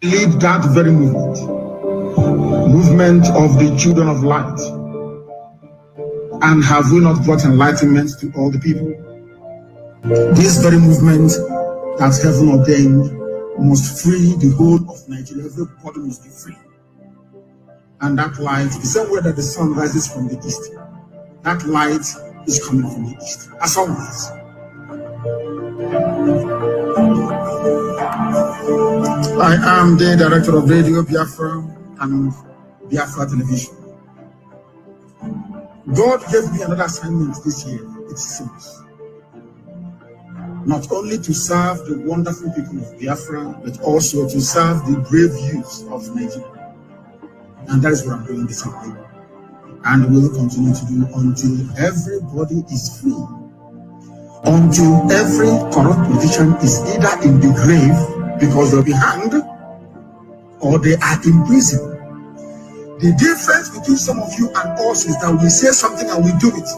lead that very movement of the children of light. And have we not brought enlightenment to all the people? This very movement that heaven ordained must free the whole of Nigeria. Everybody must be free. And that light, the same way that the sun rises from the east, that light is coming from the east, as always. I am the director of Radio Biafra and Biafra Television. God gave me another assignment this year. It's simple. Not only to serve the wonderful people of Biafra, but also to serve the brave youth of Nigeria. And that is what I'm doing this evening. And will continue to do until everybody is free. Until every corrupt politician is either in the grave because they'll be hanged or they are in prison. The difference between some of you and us is that we say something and we do it.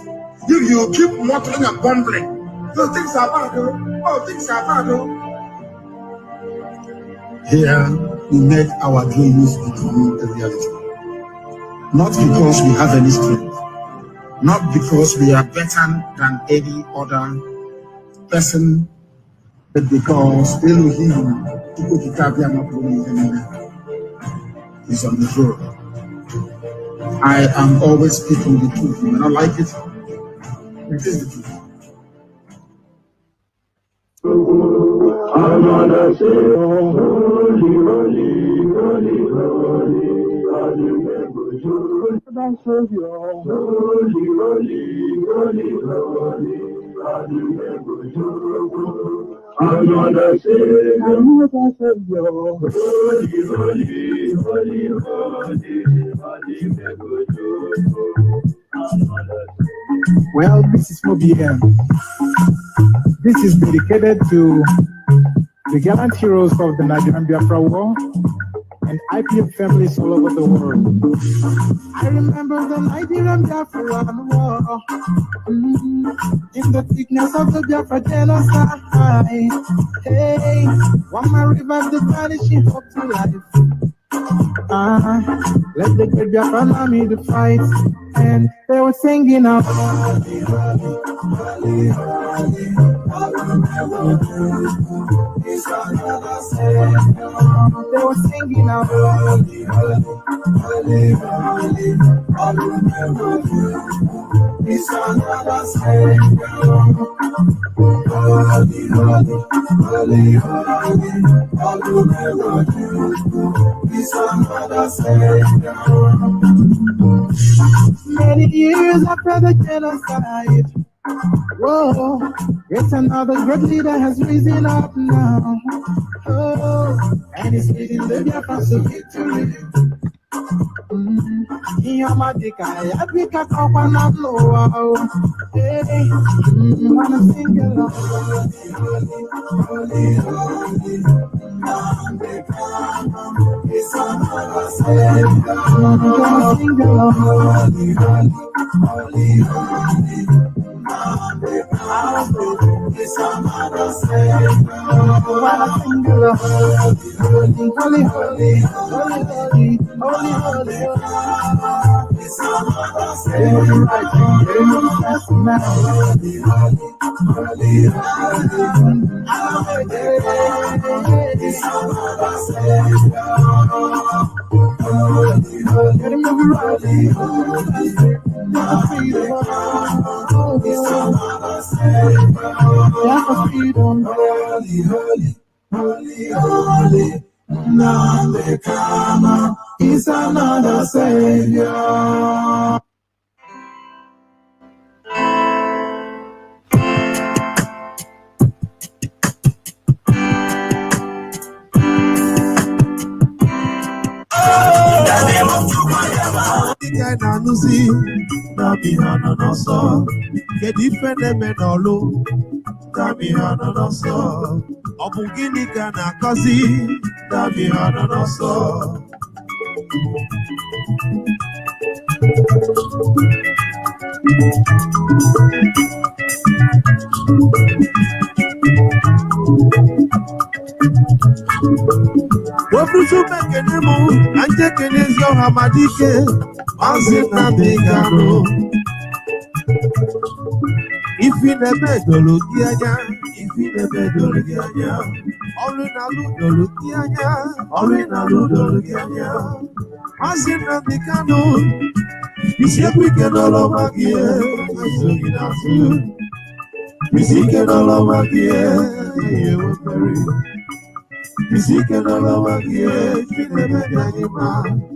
If you keep muttering and bumbling, those things are bad, oh, things are bad, oh. Here, we make our dreams become a reality. Not because we have any strength, not because we are better than any other person, but because Elohim is on the throne. I am always speaking the truth. You may not like it, it is the truth. I'm gonna say, holy, holy, holy, holy, holy, I'm gonna say, well, this is OBM. This is dedicated to the gallant heroes of the Nigerian Biafra War and IPM families all over the world. I remember the Nigerian Biafra War, in the thickness of the Biafra genocide. Hey, one man revived the vanishing hope to life. Let the great Biafra army to fight, and they were singing out. They were singing out. It's another many years after the genocide, whoa, it's another great leader has risen up now. Oh, and he's leading the Biafra to victory. Yamadika, Yabika, Kapana, Loa. Hey, wanna sing along. It's another Savior. Wanna sing along. It's another Savior. Wanna sing along. Holy, holy, holy, holy, holy, holy. It's another Savior. It's another holy, Nnamdi Kanu is another Savior. Mazi Nnamdi Kanu'S. If you never do look anya, if you never do look anya, all in a look do look anya, all in a look do look anya. Mazi Nnamdi Kanu'S, this year we can all over here, we seek it all over here, we seek it all over here, if you never do man.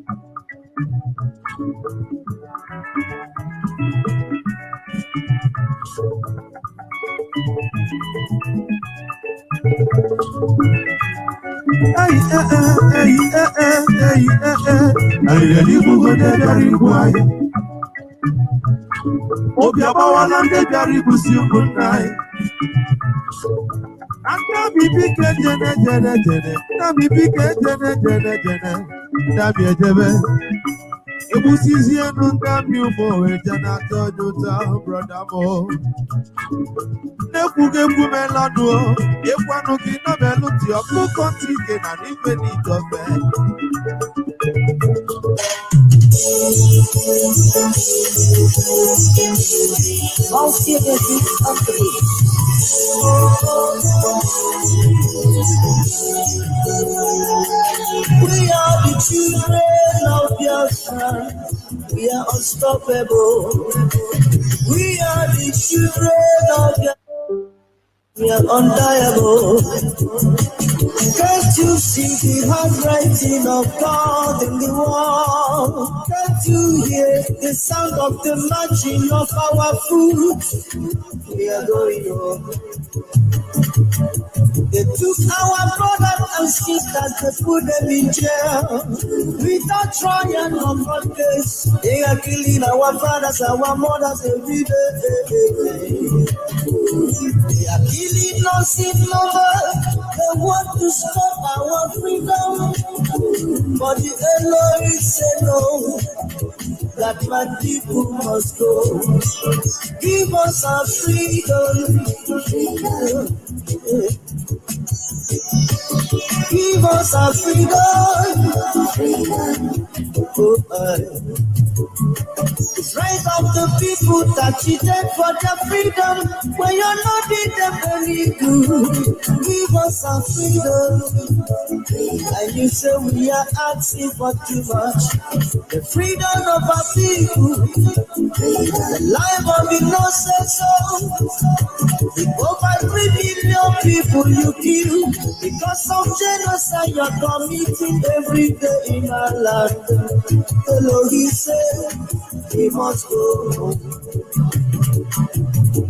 We are the children of Biafra. We are unstoppable. We are the children of Biafra. We are undeniable. Can't you see the handwriting of God in the wall? Can't you hear the sound of the marching of our foot? We are going home. They took our brothers and sisters, they put them in jail. Without trial or protest, they are killing our fathers, our mothers every day. They are killing us in number. They want to stop our freedom. But the Elohim say no, that my people must go. Give us our freedom. Give us our freedom. It's right of the people that cheated for their freedom. When you're not in them any good, give us our freedom. And you say we are asking for too much. The freedom of our people, the life of innocent souls. Over 3 million people you kill because of genocide you're committing every day in our land. Elohim said we must go.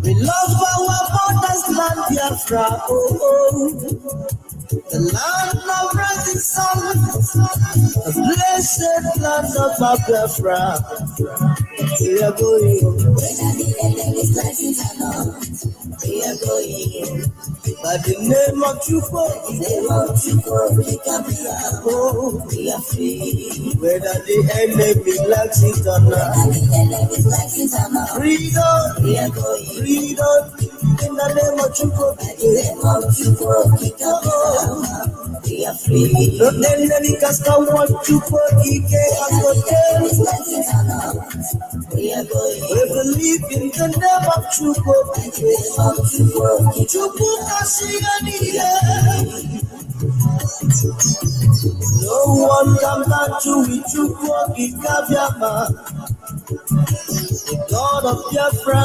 We love our mother's land, Biafra, the land of rising sun, the blessed land of our Biafra. We are going. We are going. By the name of Chukwu, we are free. Whether the enemy likes it or not, freedom, we are going. Freedom, in the name of Chukwu, we are free. No enemy can stop what Chukwu we are going. We believe in the name of Chukwu. Chukwu no one can match you with Chukwu Ikabiama. The God of Biafra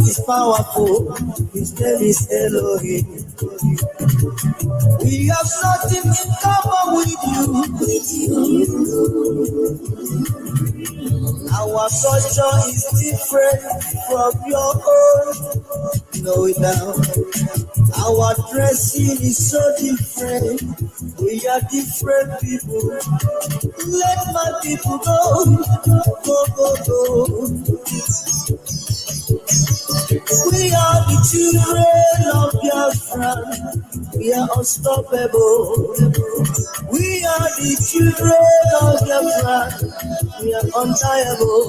is powerful. His name is Elohim. We have nothing in common with you. Our culture is different from your own. Know it now. Our dressing is so different. We are different people. Let my people go. Go, go, go. We are the children of Biafra. We are unstoppable. We are the children of Biafra. We are untiable.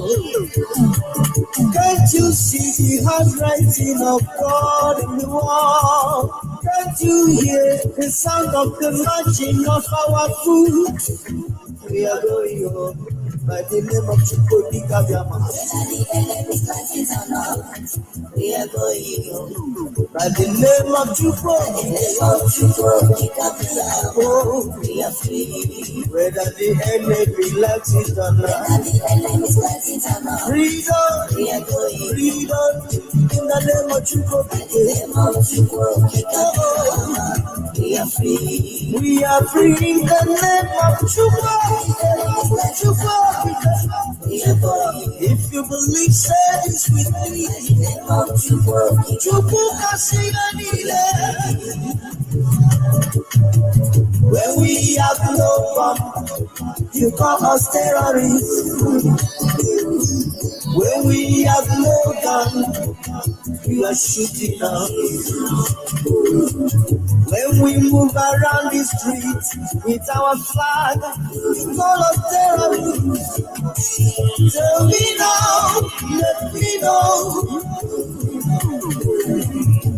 Can't you see the handwriting of God in the wall? Can't you hear the sound of the marching of our food? We are going home by the name of Chukwudika Biama. We are going home by the name of Chukwudika Biama. Oh, we are free. Whether the enemy likes it or not. Freedom, we are going freedom in the name of Chukwudika. We are free. We are free in the name of Chukwudika. If you believe, say this with me. Chukwudika say when we have no bomb, you call us terrorists. When we have no gun, you are shooting us. When we move around the streets with our flag, call us terrorists. Tell me now, let me know.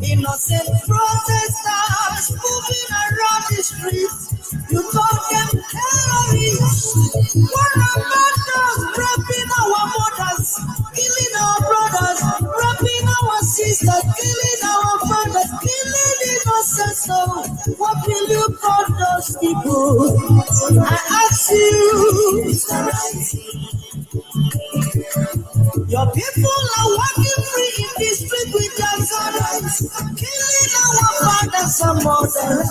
Innocent protesters moving around the streets, you call them terrorists. What about us raping our mothers, killing our brothers, raping our sisters, killing our fathers, killing innocent souls? What will you call those people? I ask you, your people are walking free in the street with their sons, killing our fathers and mothers,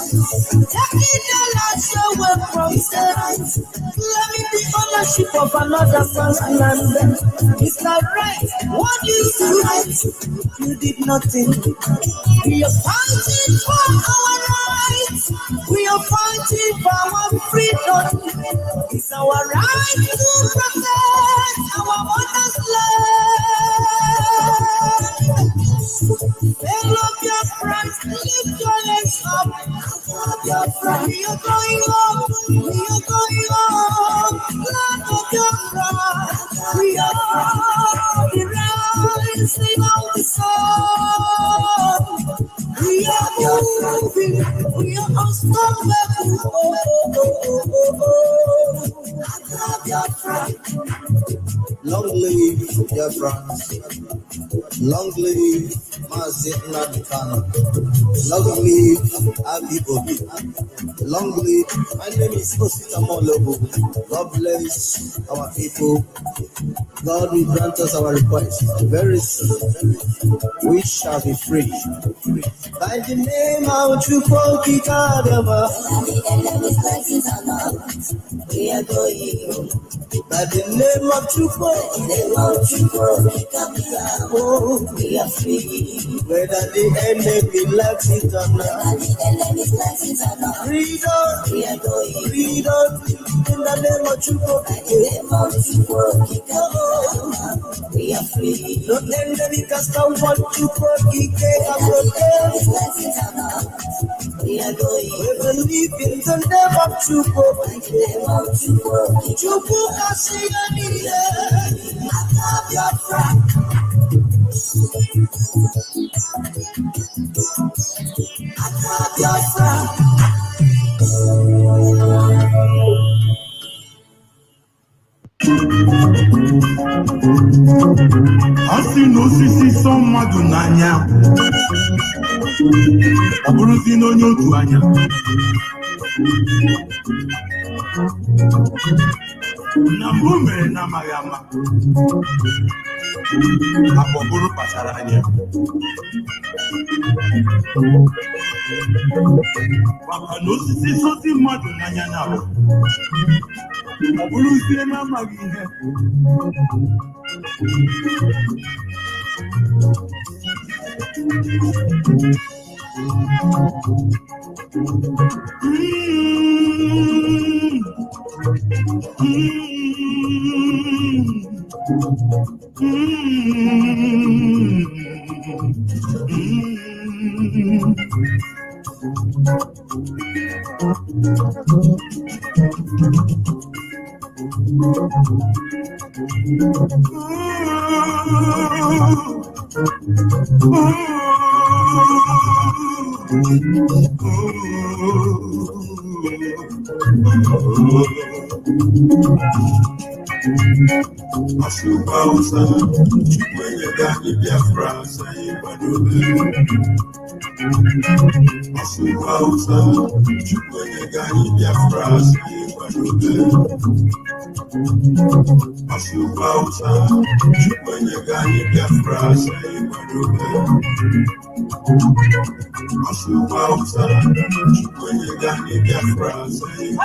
taking their lives away from them, claiming the ownership of another man's land. Is that right? What do you do? You did nothing. We are fighting for our rights. We are fighting for our freedom. It's our right to protect our mother's land. Love your friends, lift your legs up. Your friend, we are going up, we are going up. Land of your pride, we are the rising of the sun. We are moving, we are unstoppable. Love your friend. Long live Biafra. Long live Mazi Nnamdi Kanu'S. Long live Ipob. Long live. My name is Osita. God bless our people. God will grant us our request. Very soon, we shall be free. By the name of Chukwudika Biama, we are going. By the name of Chukwudika, oh, we are free. Whether the enemy likes it or not. Freedom, we are going. Freedom in the name of Chukwudika. We are free. No enemy can stop what Chukwudika has broken. We are going. We believe in the name of Chukwudika. Chukwudika say I love your friend. I love your friend. Asi no sisi so mmadụ n'anya ọ bụrụzi n'onye otu anya na mbụ mere na amaghị ama akwa ọ bụrụ kpachara anya maka na osisi sosi mmadụ n'anya na ọ bụrụzie na amaghị ihe Asubausa, Chukwenye Gani Biafra, say Badobe. Asubausa, Chukwenye Gani Biafra, say Badobe. Asubausa, Chukwenye Gani Biafra, say Badobe. Asubausa, Chukwenye Gani Biafra, say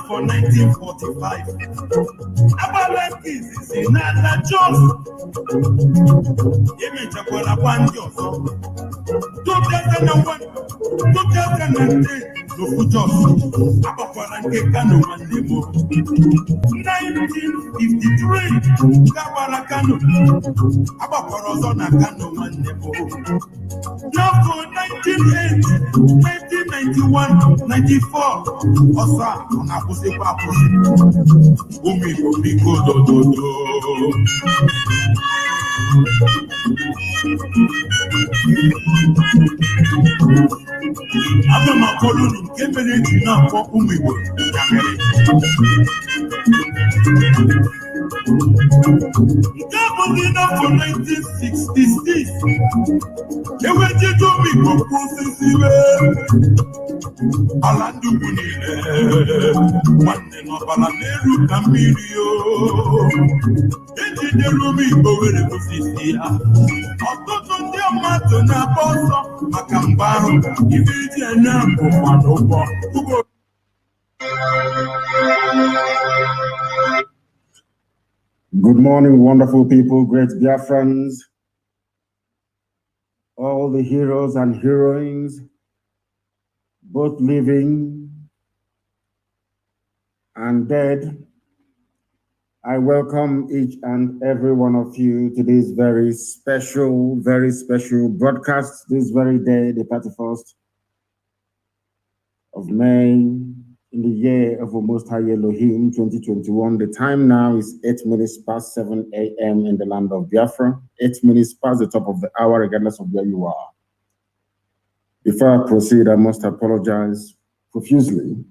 For 1945, Abalaki is in another job. Image of what I want you. 2001, 2010, no just Abapalanke Kanu Mandemo. 1953, Kabala Kanu, Abaparozona Kanu Mandemo. Now for 1980, 1991, 94, Osa, Anapuse Papusi, Umi, do. I'm a colony, came in now for Umi. Government for 1966. They went to me for processing. ala ndị ugwu niile nwanne n'ọbala na-eru ka mmiri o ejidere ụmụ Igbo were osisi ya ọtụtụ ndị mmadụ na-agba ọsọ maka mgbe ahụ ibe iji enye bụkwa n'ụgbọ ugbo. Good morning, wonderful people, great Biafrans, all the heroes and heroines, both living and dead. I welcome each and every one of you to this very special broadcast, this very day, the 31st of May, in the year of the Most High Elohim, 2021. The time now is 8 minutes past 7 a.m. in the land of Biafra, 8 minutes past the top of the hour, regardless of where you are. Before I proceed, I must apologize profusely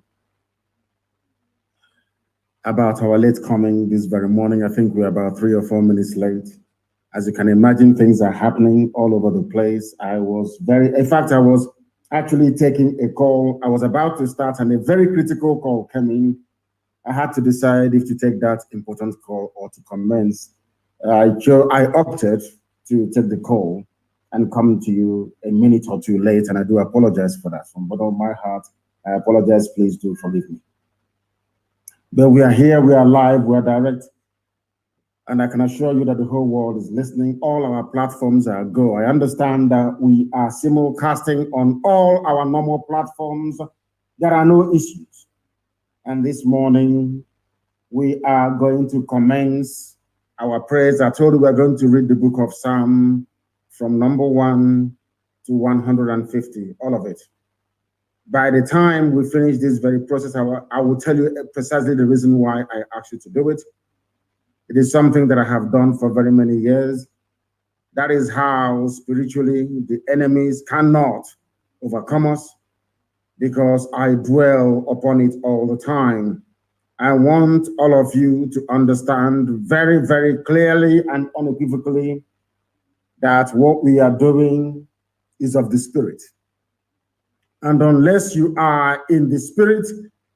about our late coming this very morning. I think we're about 3 or 4 minutes late. As you can imagine, things are happening all over the place. I was actually taking a call. I was about to start and a very critical call came in. I had to decide if to take that important call or to commence. I opted to take the call and come to you a minute or two late, and I do apologize for that. From the bottom of my heart, I apologize. Please do forgive me. But we are here, we are live, we are direct, and I can assure you that the whole world is listening. All our platforms are go. I understand that we are simulcasting on all our normal platforms. There are no issues. And this morning, we are going to commence our prayers. I told you we are going to read the book of Psalm from number 1 to 150, all of it. By the time we finish this very process, I will tell you precisely the reason why I asked you to do it. It is something that I have done for very many years. That is how spiritually the enemies cannot overcome us, because I dwell upon it all the time. I want all of you to understand very, very clearly and unequivocally that what we are doing is of the Spirit. And unless you are in the Spirit,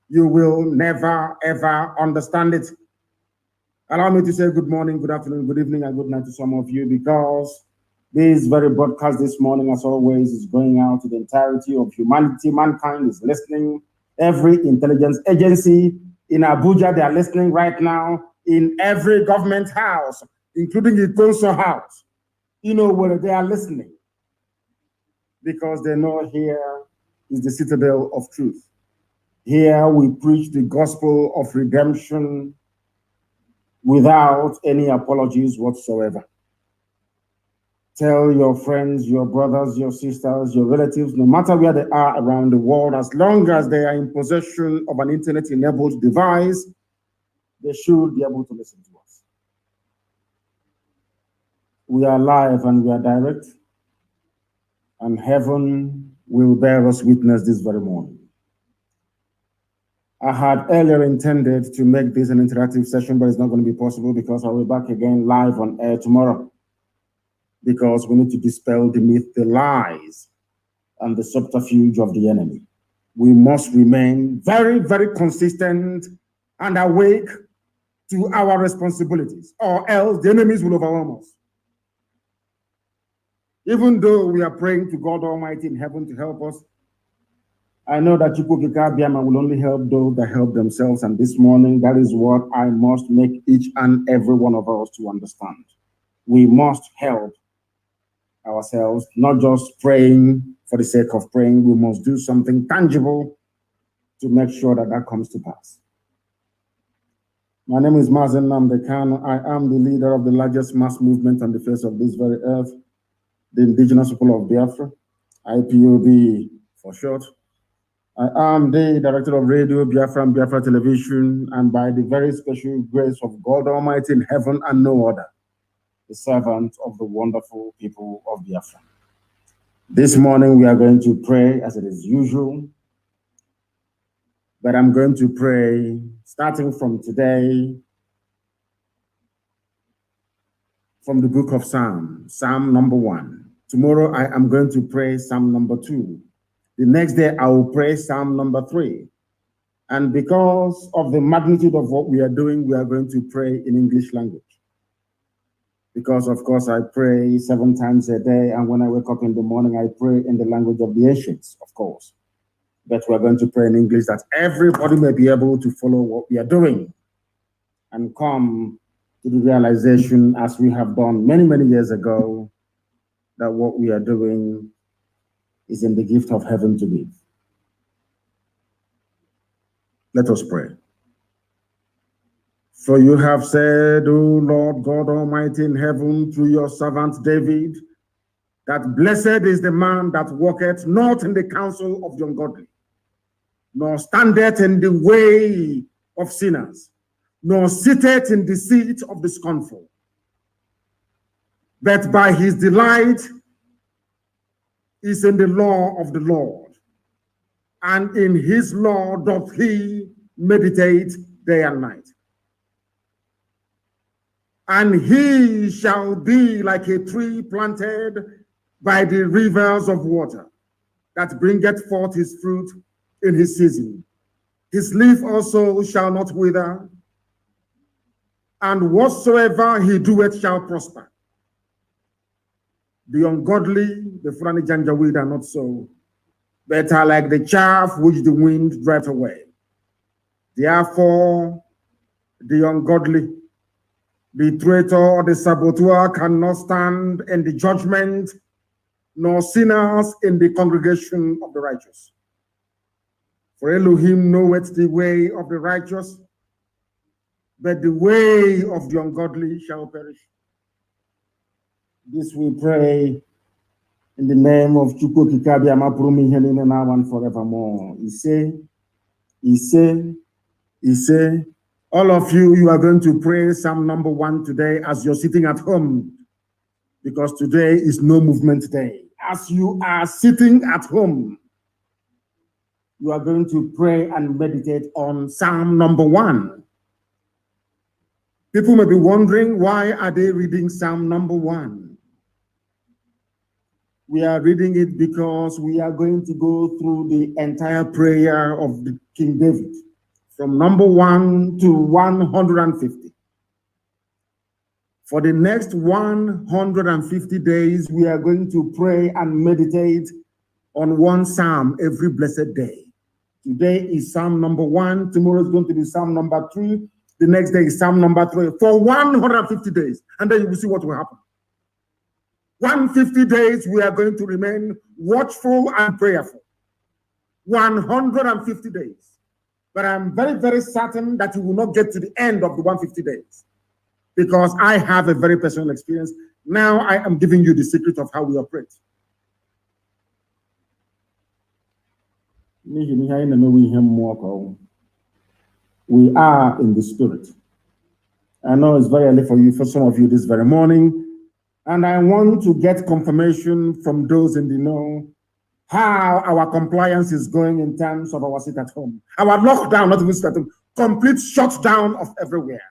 you will never, ever understand it. Allow me to say good morning, good afternoon, good evening, and good night to some of you, because this very broadcast this morning, as always, is going out to the entirety of humanity. Mankind is listening. Every intelligence agency in Abuja, they are listening right now. In every government house, including the council house, you know where they are listening, because they know here is the citadel of truth. Here we preach the gospel of redemption without any apologies whatsoever. Tell your friends, your brothers, your sisters, your relatives, no matter where they are around the world, as long as they are in possession of an internet-enabled device, they should be able to listen to us. We are live and we are direct, and heaven will bear us witness this very morning. I had earlier intended to make this an interactive session, but it's not going to be possible because I'll be back again live on air tomorrow, because we need to dispel the myth, the lies, and the subterfuge of the enemy. We must remain very, very consistent and awake to our responsibilities, or else the enemies will overwhelm us. Even though we are praying to God Almighty in heaven to help us, I know that Biama will only help those that help themselves. And this morning, that is what I must make each and every one of us to understand. We must help ourselves, not just praying for the sake of praying. We must do something tangible to make sure that that comes to pass. My name is Mazi Nnamdi Kanu'S. I am the leader of the largest mass movement on the face of this very earth, the indigenous people of Biafra, Ipob for short. I am the director of radio, Biafra and Biafra television, and by the very special grace of God Almighty in heaven and no other, the servant of the wonderful people of Biafra. This morning we are going to pray as it is usual, but I'm going to pray starting from today from the book of Psalm, Psalm number 1. Tomorrow I am going to pray Psalm number 2. The next day, I will pray Psalm number 3. And because of the magnitude of what we are doing, we are going to pray in English language. Because, of course, I pray 7 times a day, and when I wake up in the morning, I pray in the language of the ancients, of course. But we're going to pray in English that everybody may be able to follow what we are doing and come to the realization, as we have done many, many years ago, that what we are doing is in the gift of heaven to give. Let us pray. For you have said, O Lord God Almighty in heaven, through your servant David, that blessed is the man that walketh not in the counsel of the ungodly, nor standeth in the way of sinners, nor sitteth in the seat of the scornful. But by his delight is in the law of the Lord, and in his law doth he meditate day and night. And he shall be like a tree planted by the rivers of water, that bringeth forth his fruit in his season. His leaf also shall not wither, and whatsoever he doeth shall prosper. The ungodly, the Fulani Janjaweed, are not so, but are like the chaff which the wind driveth away. Therefore, the ungodly, the traitor, the saboteur cannot stand in the judgment, nor sinners in the congregation of the righteous. For Elohim knoweth the way of the righteous, but the way of the ungodly shall perish. This we pray in the name of Chukwu Kikabi Amapurumi Henine now and forevermore. He say, all of you, you are going to pray Psalm number 1 today as you're sitting at home, because today is no movement day. As you are sitting at home, you are going to pray and meditate on Psalm number 1. People may be wondering, why are they reading Psalm number 1? We are reading it because we are going to go through the entire prayer of King David, from number 1 to 150. For the next 150 days, we are going to pray and meditate on one psalm every blessed day. Today is Psalm number 1. Tomorrow is going to be Psalm number 2. The next day is Psalm number 3. For 150 days. And then you will see what will happen. 150 days, we are going to remain watchful and prayerful. 150 days. But I'm very, very certain that you will not get to the end of the 150 days, because I have a very personal experience. Now I am giving you the secret of how we operate. We are in the spirit. I know it's very early for some of you this very morning, and I want to get confirmation from those in the know how our compliance is going in terms of our sit at home. Our lockdown, not even sit at home, complete shutdown of everywhere.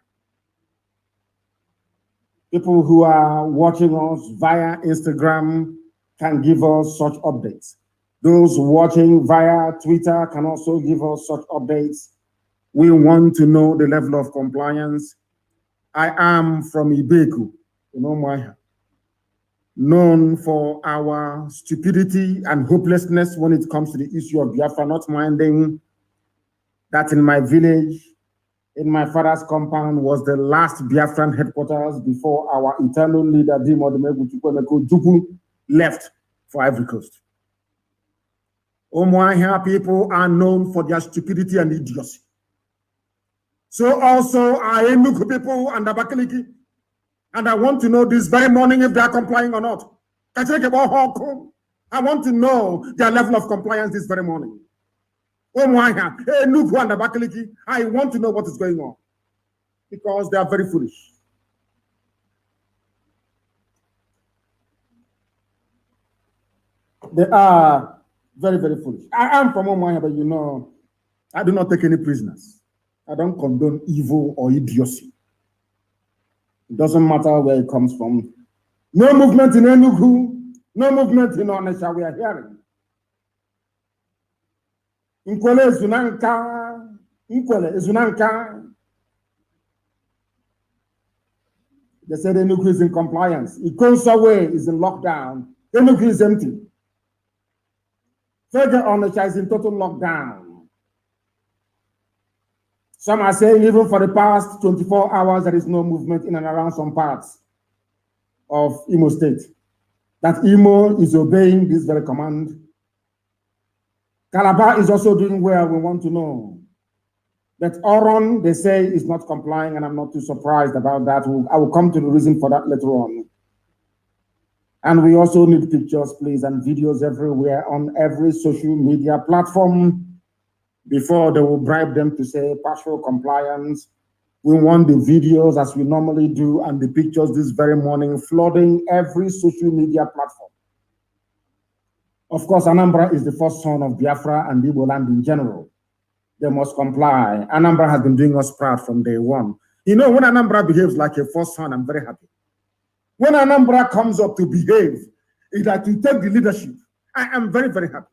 People who are watching us via Instagram can give us such updates. Those watching via Twitter can also give us such updates. We want to know the level of compliance. I am from Ibeku, known for our stupidity and hopelessness when it comes to the issue of Biafra, not minding that in my village, in my father's compound, was the last Biafran headquarters before our eternal leader, Dimodimegu Juku, left for Ivory Coast. Omoahia people are known for their stupidity and idiocy. So also are Enugu people and Abakaliki. And I want to know this very morning if they are complying or not. I want to know their level of compliance this very morning. I want to know what is going on, because they are very foolish. They are very, very foolish. I am from Omoahia, but you know, I do not take any prisoners. I don't condone evil or idiocy. It doesn't matter where it comes from. No movement in Enugu, no movement in Onitsha, we are hearing. Nkwele Zunanka. Nkwele Zunanka. They said Enugu is in compliance. Ikonsawe is in lockdown. Enugu is empty. Further Onitsha is in total lockdown. Some are saying even for the past 24 hours, there is no movement in and around some parts of Imo State. That Imo is obeying this very command. Calabar is also doing well, we want to know. But Oron, they say, is not complying, and I'm not too surprised about that. I will come to the reason for that later on. And we also need pictures, please, and videos everywhere on every social media platform before they will bribe them to say partial compliance. We want the videos as we normally do and the pictures this very morning flooding every social media platform. Of course, Anambra is the first son of Biafra and Igbo land in general. They must comply. Anambra has been doing us proud from day one. You know, when Anambra behaves like a first son, I'm very happy. When Anambra comes up to behave, is like to take the leadership. I am very, very happy.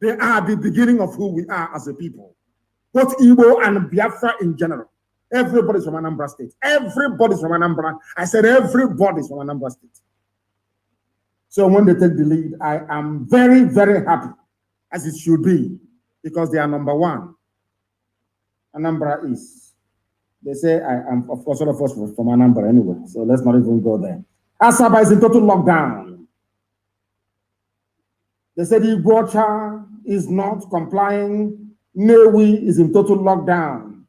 They are the beginning of who we are as a people. Both Igbo and Biafra in general. Everybody's from Anambra State. Everybody's from Anambra. I said everybody's from Anambra State. So when they take the lead, I am very, very happy, as it should be, because they are number one. Anambra is. They say I am, of course, all of us from Anambra anyway, so let's not even go there. Asaba is in total lockdown. They said Iguacha is not complying. Newi is in total lockdown.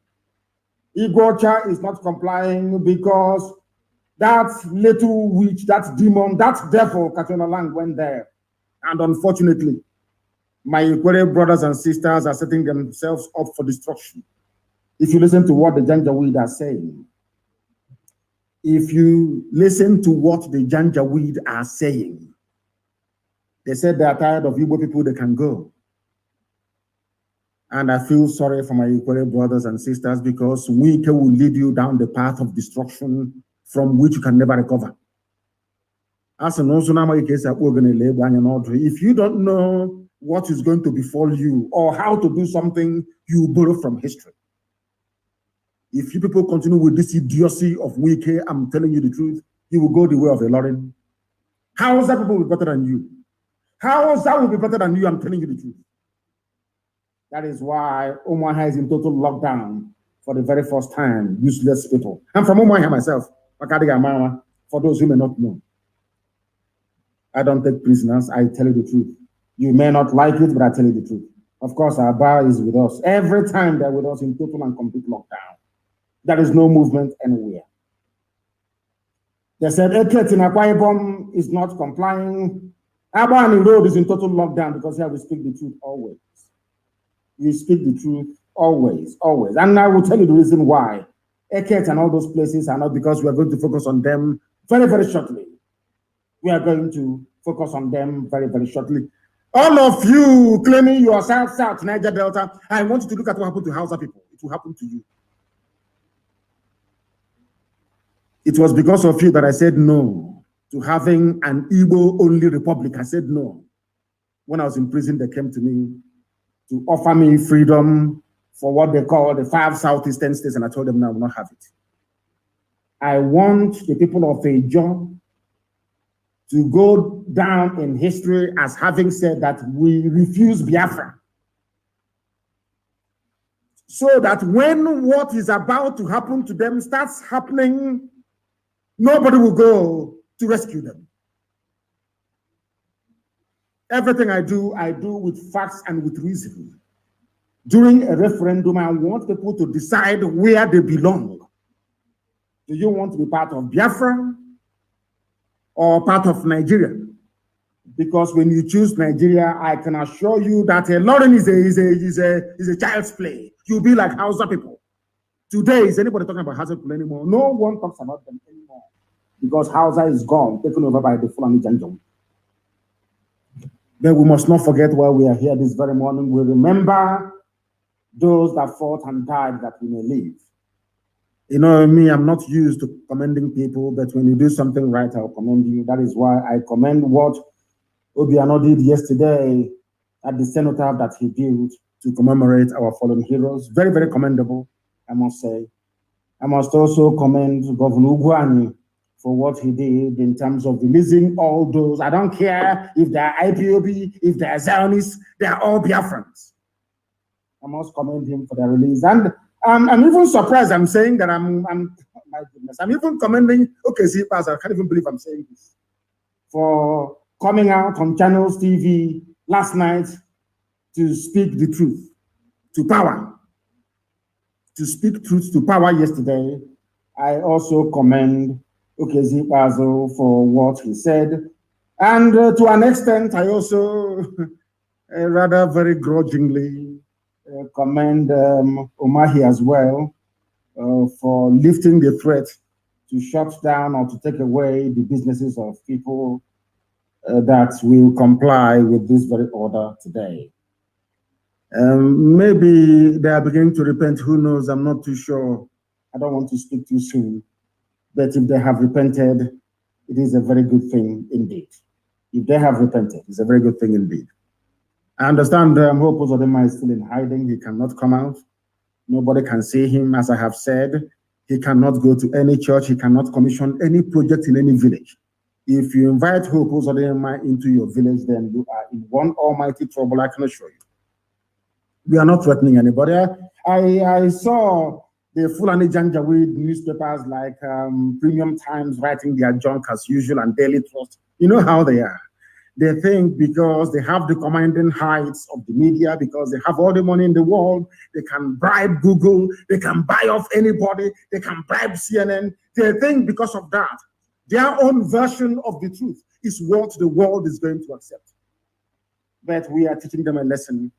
Iguacha is not complying because that little witch, that demon, that devil, Katrina Lang went there. And unfortunately, my Ikwere brothers and sisters are setting themselves up for destruction. If you listen to what the Janjaweed are saying, if you listen to what the Janjaweed are saying, they said they are tired of Igbo people, they can go. And I feel sorry for my Ikwere brothers and sisters because Wike will lead you down the path of destruction from which you can never recover. If you don't know what is going to befall you or how to do something, you borrow from history. If you people continue with this idiocy of Wike, I'm telling you the truth, you will go the way of the Lauren. How is that people will be better than you? How is that will be better than you? I'm telling you the truth. That is why Omaha is in total lockdown for the very first time. Useless people. I'm from Omaha myself. For those who may not know. I don't take prisoners. I tell you the truth. You may not like it, but I tell you the truth. Of course, our bar is with us. Every time they're with us in total and complete lockdown. There is no movement anywhere. They said Eket in Akwa Ibom is not complying. Abani Road is in total lockdown because here we speak the truth always. We speak the truth always, always. And I will tell you the reason why. Eket and all those places are not because we are going to focus on them very, very shortly. We are going to focus on them very, very shortly. All of you claiming you are South, Niger Delta, I want you to look at what happened to Hausa people. It will happen to you. It was because of you that I said no to having an Igbo-only republic. I said no. When I was in prison, they came to me to offer me freedom for what they call the 5 southeastern states, and I told them no, I will not have it. I want the people of Ejo to go down in history as having said that we refuse Biafra. So that when what is about to happen to them starts happening, nobody will go to rescue them. Everything I do with facts and with reason. During a referendum, I want people to decide where they belong. Do you want to be part of Biafra or part of Nigeria? Because when you choose Nigeria, I can assure you that Lauren is a child's play. You'll be like Hausa people. Today, is anybody talking about Hausa people anymore? No one talks about them anymore. Because Hausa is gone, taken over by the Fulani Janjong. Then we must not forget why we are here this very morning. We remember those that fought and died that we may live. You know me, I'm not used to commending people, but when you do something right, I'll commend you. That is why I commend what Obiano did yesterday at the cenotaph that he built. to commemorate our fallen heroes. Very, very commendable, I must say. I must also commend Governor Ugwuanyi for what he did in terms of releasing all those. I don't care if they're IPOB, if they're Zionists, they're all Biafrans. I must commend him for their release. And I'm even surprised I'm saying that my goodness, I'm even commending OKC Pass. I can't even believe I'm saying this, for coming out on Channels TV last night to speak the truth to power. To speak truth to power yesterday. I also commend OKC Pazo for what he said. And to an extent, I also rather very grudgingly commend Umahi as well for lifting the threat to shut down or to take away the businesses of people that will comply with this very order today. Maybe they are beginning to repent, who knows, I'm not too sure. I don't want to speak too soon. But if they have repented, it is a very good thing indeed. If they have repented, it's a very good thing indeed. I understand Hope Uzodinma is still in hiding. He cannot come out. Nobody can see him, as I have said. He cannot go to any church. He cannot commission any project in any village. If you invite Hope Uzodinma into your village, then you are in one almighty trouble, I can assure you. We are not threatening anybody. I saw the Fulani Janjaweed newspapers like Premium Times writing their junk as usual and Daily Trust. You know how they are. They think because they have the commanding heights of the media, because they have all the money in the world, they can bribe Google, they can buy off anybody, they can bribe CNN. They think because of that, their own version of the truth is what the world is going to accept. But we are teaching them a lesson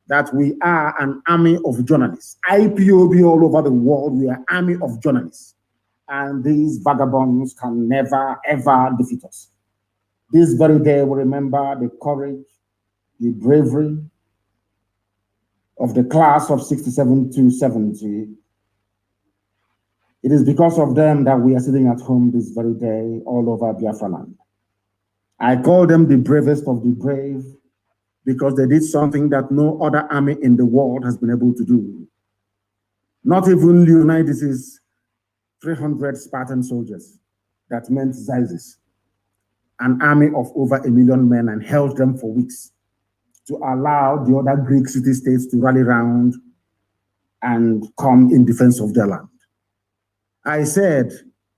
that we are an army of journalists. IPOB all over the world, we are an army of journalists. And these vagabonds can never, ever defeat us. This very day, we remember the courage, the bravery of the class of 67 to 70. It is because of them that we are sitting at home this very day all over Biafra land. I call them the bravest of the brave, because they did something that no other army in the world has been able to do. Not even Leonidas's 300 Spartan soldiers that meant Xyzis, an army of over 1 million men, and held them for weeks to allow the other Greek city-states to rally around and come in defense of their land. I said,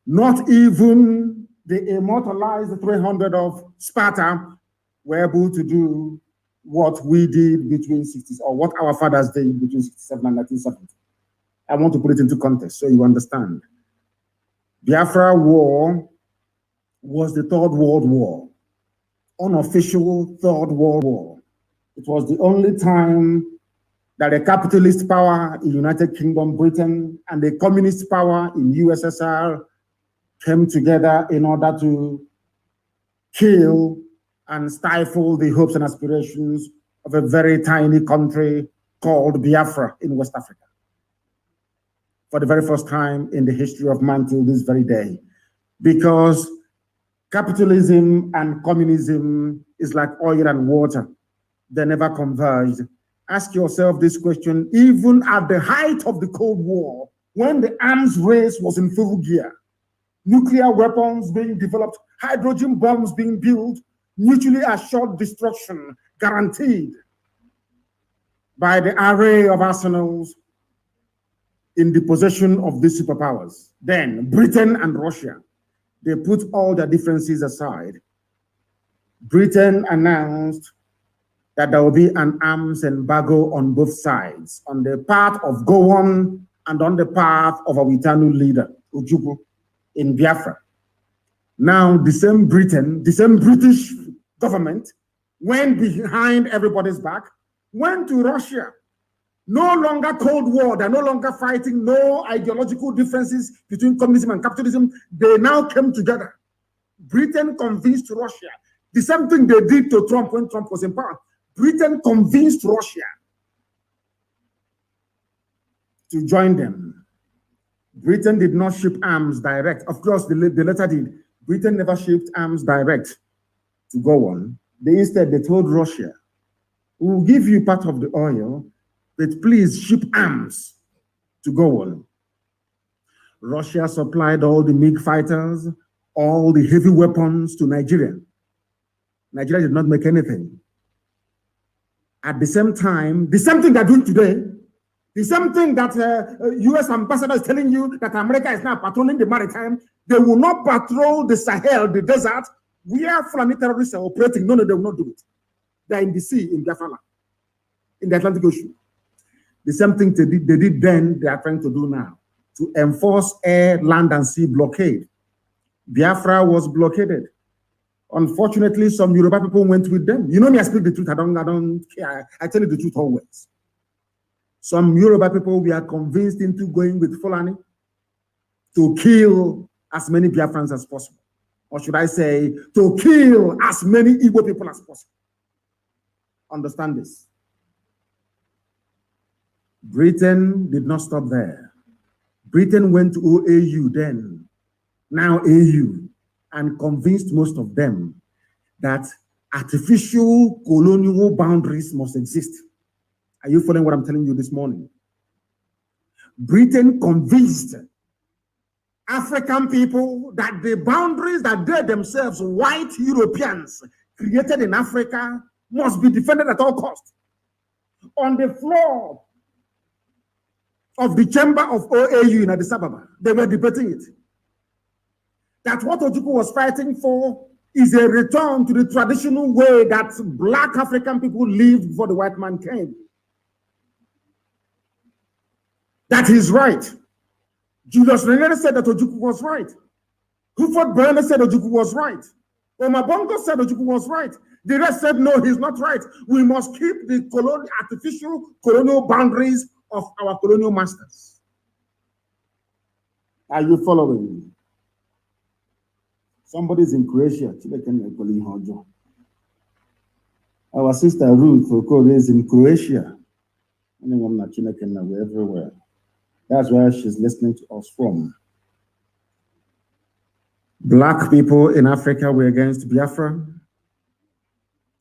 not even the immortalized 300 of Sparta were able to do what we did between 60s, or what our fathers did between 67 and 1970. I want to put it into context so you understand. Biafra War was the Third World War, unofficial Third World War. It was the only time that a capitalist power in United Kingdom, Britain, and a communist power in USSR came together in order to kill and stifle the hopes and aspirations of a very tiny country called Biafra in West Africa. For the very first time in the history of man till this very day. Because capitalism and communism is like oil and water. They never converged. Ask yourself this question, even at the height of the Cold War, when the arms race was in full gear, nuclear weapons being developed, hydrogen bombs being built, mutually assured destruction guaranteed by the array of arsenals in the possession of these superpowers. Then Britain and Russia, they put all their differences aside. Britain announced that there will be an arms embargo on both sides, on the part of Gowon and on the part of our Itanu leader, Ojukwu, in Biafra. Now, the same Britain, the same British government went behind everybody's back, went to Russia. No longer Cold War, they're no longer fighting, no ideological differences between communism and capitalism. They now came together. Britain convinced Russia. The same thing they did to Trump when Trump was in power. Britain convinced Russia to join them. Britain did not ship arms direct. Of course, the letter did. Britain never shipped arms direct to go on. Instead, they told Russia We'll give you part of the oil, but please ship arms to go on. Russia supplied all the MiG fighters, all the heavy weapons to Nigeria. Nigeria did not make anything. At the same time, the same thing they're doing today, the same thing that US ambassador is telling you that America is now patrolling the maritime, they will not patrol the Sahel, the desert, where Fulani terrorists are operating. No, they will not do it. They're in the sea, in Biafra land, in the Atlantic Ocean. The same thing they did then, they are trying to do now, to enforce air, land, and sea blockade. Biafra was blockaded. Unfortunately, some Yoruba people went with them. You know me, I speak the truth. I don't care. I tell you the truth always. Some Yoruba people were convinced into going with Fulani to kill as many Biafrans as possible. Or should I say, to kill as many Igbo people as possible. Understand this. Britain did not stop there. Britain went to OAU then, now AU, and convinced most of them that artificial colonial boundaries must exist. Are you following what I'm telling you this morning? Britain convinced African people that the boundaries that they themselves, white Europeans, created in Africa must be defended at all costs. On the floor of the chamber of OAU in Addis Ababa, they were debating it. That what Ojukwu was fighting for is a return to the traditional way that black African people lived before the white man came. That is right. Julius Nyerere said that Ojukwu was right. Huford Berne said Ojukwu was right. Omar Bongo said Ojukwu was right. The rest said, no, he's not right. We must keep the artificial colonial boundaries of our colonial masters. Are you following me? Somebody's in Croatia. Our sister Ruth Okoro is in Croatia. We're everywhere. That's where she's listening to us from. Black people in Africa were against Biafra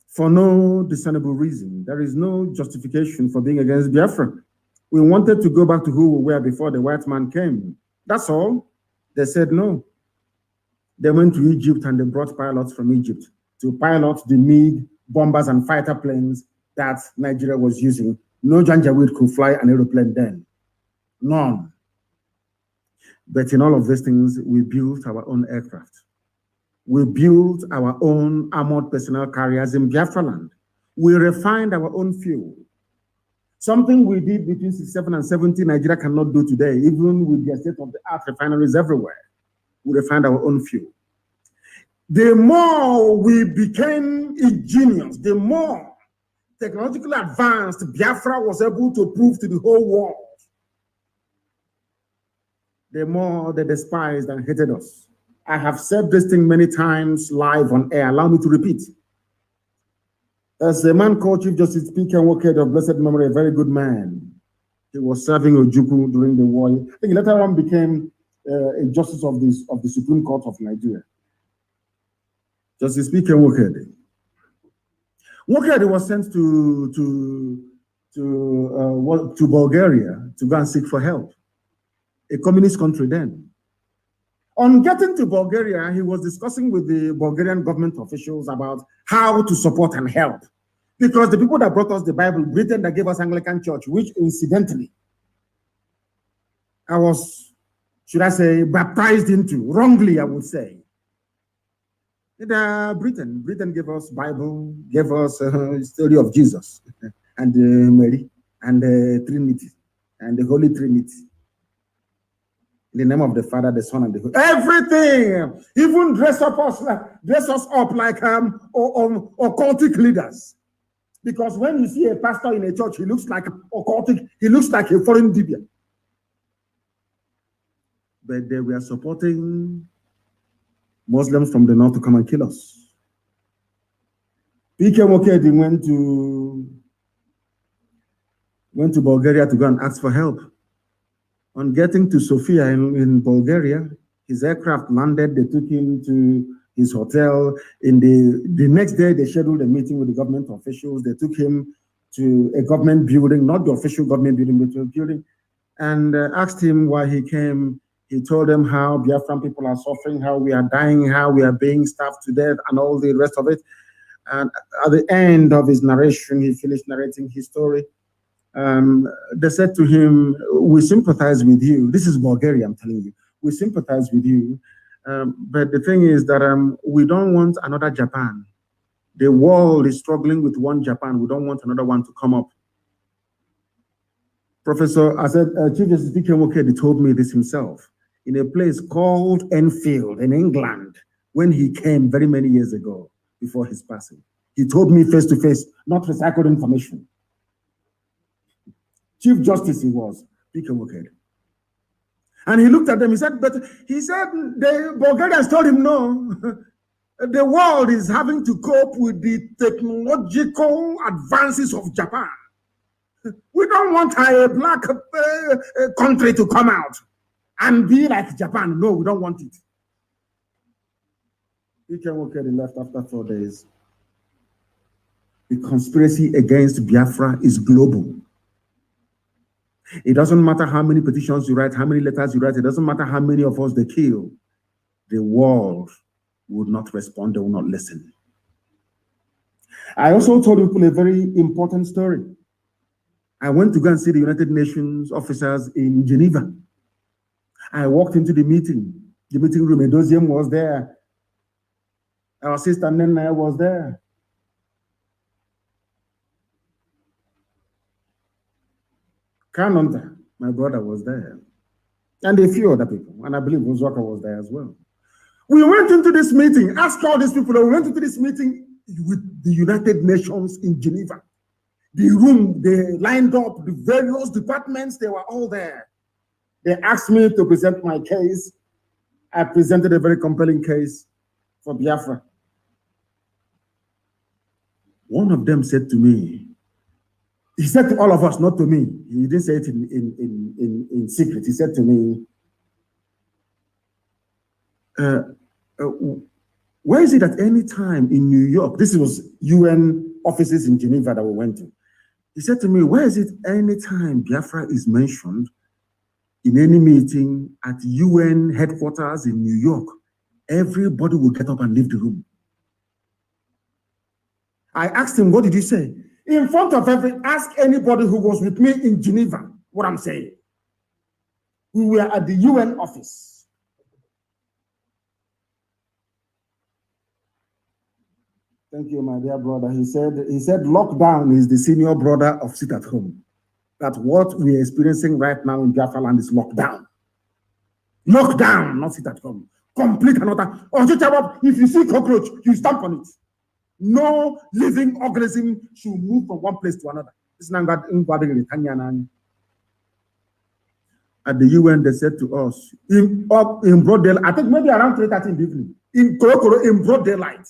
for no discernible reason. There is no justification for being against Biafra. We wanted to go back to who we were before the white man came. That's all. They said no. They went to Egypt and they brought pilots from Egypt to pilot the MiG bombers and fighter planes that Nigeria was using. No Janjaweed could fly an aeroplane then. None. But in all of these things, we built our own aircraft. We built our own armored personnel carriers in Biafra land. We refined our own fuel. Something we did between 67 and 70, Nigeria cannot do today, even with the state-of-the-art refineries everywhere. We refined our own fuel. The more we became ingenious, the more technologically advanced Biafra was able to prove to the whole world, the more they despised and hated us. I have said this thing many times live on air. Allow me to repeat. There's a man called Chief Justice P.K. Nwokedi of blessed memory, a very good man. He was serving Ojukwu during the war. I think later on became a justice of the Supreme Court of Nigeria. Justice P.K. Nwokedi. Nwokedi was sent to Bulgaria to go and seek for help. A communist country then. On getting to Bulgaria, he was discussing with the Bulgarian government officials about how to support and help. Because the people that brought us the Bible, Britain that gave us Anglican Church, which incidentally, I was, should I say, baptized into, wrongly I would say. Britain gave us Bible, gave us the story of Jesus and Mary and the Trinity and the Holy Trinity. In the name of the Father, the Son, and the Holy. Everything, even dress us up like occultic leaders. Because when you see a pastor in a church, he looks like occultic, he looks like a foreign Dibia. But they were supporting Muslims from the north to come and kill us. P.K. Nwokedi went to Bulgaria to go and ask for help. On getting to Sofia in Bulgaria, his aircraft landed. They took him to his hotel. In the next day, they scheduled a meeting with the government officials. They took him to a government building, not the official government building, but to a building, and asked him why he came. He told them how Biafran people are suffering, how we are dying, how we are being starved to death, and all the rest of it. And at the end of his narration, he finished narrating his story. They said to him, we sympathize with you. This is Bulgaria, I'm telling you. We sympathize with you. But the thing is that we don't want another Japan. The world is struggling with one Japan. We don't want another one to come up. Professor, I said, Chief Justice D.K. Mokedi told me this himself in a place called Enfield in England when he came very many years ago before his passing. He told me face to face, not recycled information. Chief Justice he was, D.K. Mokedi. And he looked at them, he said, the Bulgarians told him no. The world is having to cope with the technological advances of Japan. We don't want a black country to come out and be like Japan. No, we don't want it. D.K. Mokedi left after 4 days. The conspiracy against Biafra is global. It doesn't matter how many petitions you write, how many letters you write. It doesn't matter how many of us they kill. The world would not respond. They will not listen. I also told people a very important story. I went to go and see the United Nations officers in Geneva. I walked into the meeting room. Edoziem was there. Our sister Nena was there. Kanonta, my brother, was there. And a few other people. And I believe Uzwaka was there as well. We went into this meeting, asked all these people, we went into this meeting with the United Nations in Geneva. The room, they lined up, the various departments, they were all there. They asked me to present my case. I presented a very compelling case for Biafra. One of them said to me, he said to all of us, not to me. He didn't say it in secret. He said to me, where is it at any time in New York? This was UN offices in Geneva that we went to. He said to me, where is it any time Biafra is mentioned in any meeting at UN headquarters in New York, everybody will get up and leave the room. I asked him, what did you say? In front of ask anybody who was with me in Geneva what I'm saying. We were at the UN office. Thank you, my dear brother. He said lockdown is the senior brother of sit at home. That what we are experiencing right now in Biafra land is lockdown. Lockdown, not sit at home. Complete another. If you see cockroach, you stamp on it. No living organism should move from one place to another. At the UN, they said to us, in broad daylight, I think maybe around 3:30 in the evening, in Korokoro, in broad daylight.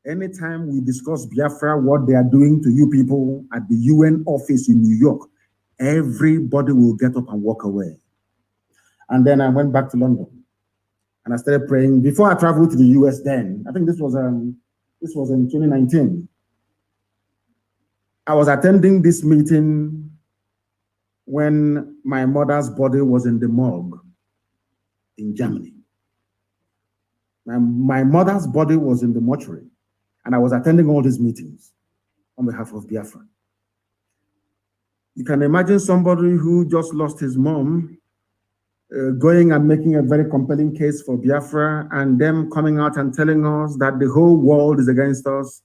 Anytime we discuss Biafra, what they are doing to you people at the UN office in New York, everybody will get up and walk away. And then I went back to London. And I started praying before I traveled to the US then. I think this was in 2019. I was attending this meeting when my mother's body was in the morgue in Germany. My mother's body was in the mortuary, and I was attending all these meetings on behalf of Biafra. You can imagine somebody who just lost his mom going and making a very compelling case for Biafra, and them coming out and telling us that the whole world is against us.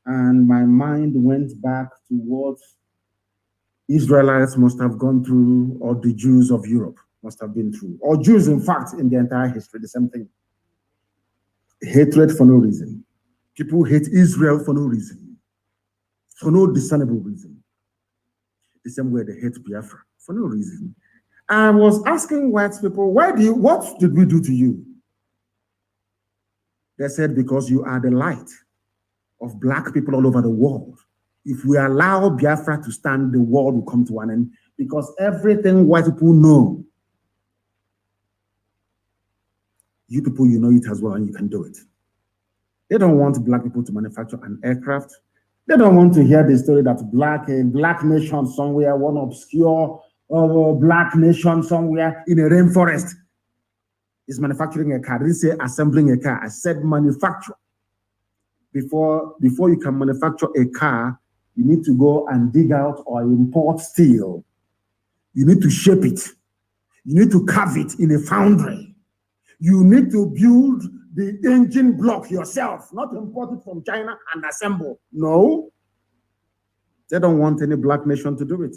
And my mind went back to what Israelites must have gone through, or the Jews of Europe must have been through, or Jews, in fact, in the entire history, the same thing. Hatred for no reason. People hate Israel for no reason, for no discernible reason. The same way they hate Biafra for no reason. I was asking white people, what did we do to you? They said, because you are the light of black people all over the world. If we allow Biafra to stand, the world will come to an end, because everything white people know, you people, you know it as well, and you can do it. They don't want black people to manufacture an aircraft. They don't want to hear the story that a black nation somewhere, one obscure black nation somewhere in a rainforest is manufacturing a car. I didn't say assembling a car. I said manufacture. Before you can manufacture a car, you need to go and dig out or import steel. You need to shape it. You need to carve it in a foundry. You need to build the engine block yourself, not import it from China and assemble. No. They don't want any black nation to do it.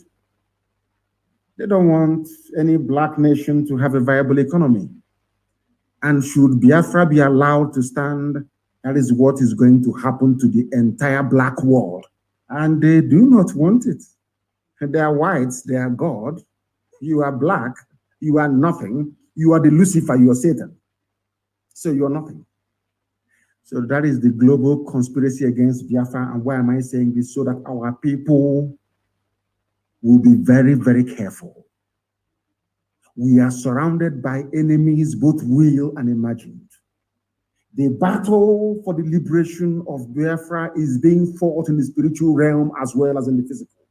They don't want any black nation to have a viable economy. And should Biafra be allowed to stand, that is what is going to happen to the entire black world. And they do not want it. They are whites, they are God. You are black, you are nothing. You are the Lucifer, you are Satan. So you are nothing. So that is the global conspiracy against Biafra. And why am I saying this? So that our people will be very, very careful. We are surrounded by enemies, both real and imagined. The battle for the liberation of Biafra is being fought in the spiritual realm as well as in the physical.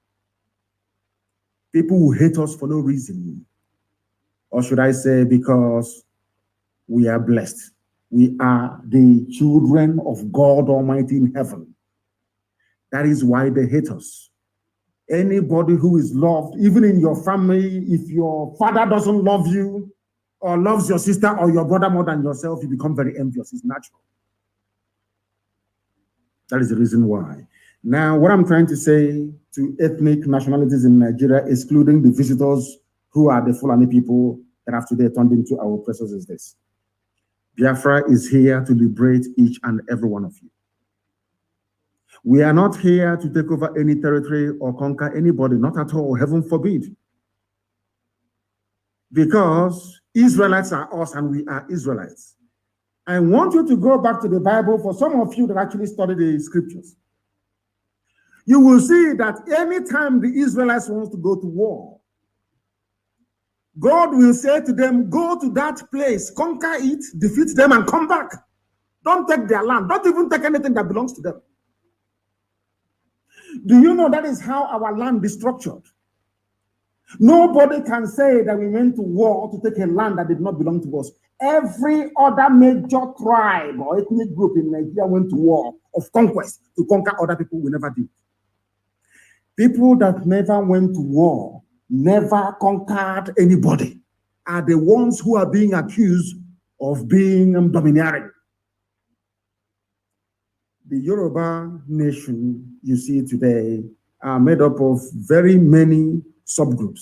People will hate us for no reason. Or should I say, because we are blessed. We are the children of God Almighty in heaven. That is why they hate us. Anybody who is loved, even in your family, if your father doesn't love you or loves your sister or your brother more than yourself, you become very envious. It's natural. That is the reason why. Now, what I'm trying to say to ethnic nationalities in Nigeria, excluding the visitors who are the Fulani people that have today turned into our oppressors, is this. Biafra is here to liberate each and every one of you. We are not here to take over any territory or conquer anybody, not at all, heaven forbid. Because Israelites are us and we are Israelites. I want you to go back to the Bible for some of you that actually study the scriptures. You will see that anytime the Israelites want to go to war, God will say to them, go to that place, conquer it, defeat them, and come back. Don't take their land. Don't even take anything that belongs to them. Do you know that is how our land is structured? Nobody can say that we went to war to take a land that did not belong to us. Every other major tribe or ethnic group in Nigeria went to war of conquest to conquer other people. We never did. People that never went to war, never conquered anybody, are the ones who are being accused of being domineering. The Yoruba nation you see today are made up of very many subgroups.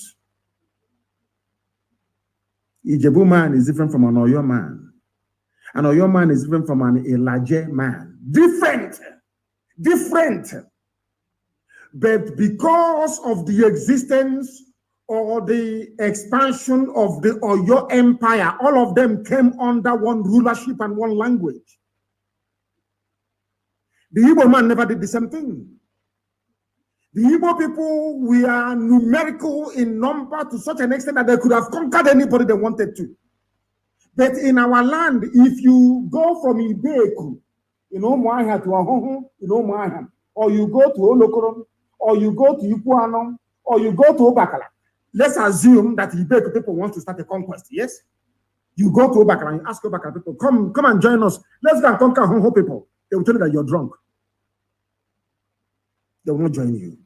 Ijebu man is different from an Oyo man. An Oyo man is different from an Elaje man. Different. But because of the existence or the expansion of the Oyo Empire, all of them came under one rulership and one language. The Igbo man never did the same thing. The Igbo people, we are numerical in number to such an extent that they could have conquered anybody they wanted to. But in our land, if you go from Ibeku, Moaha to Ahoho, Moaha, or you go to Olokorom, or you go to Ikuanom, or you go to Obakala, let's assume that Ibeku people want to start a conquest, yes? You go to Obakala and you ask Obakala people, come and join us. Let's go and conquer Ahoho people. They will tell you that you're drunk. They will not join you.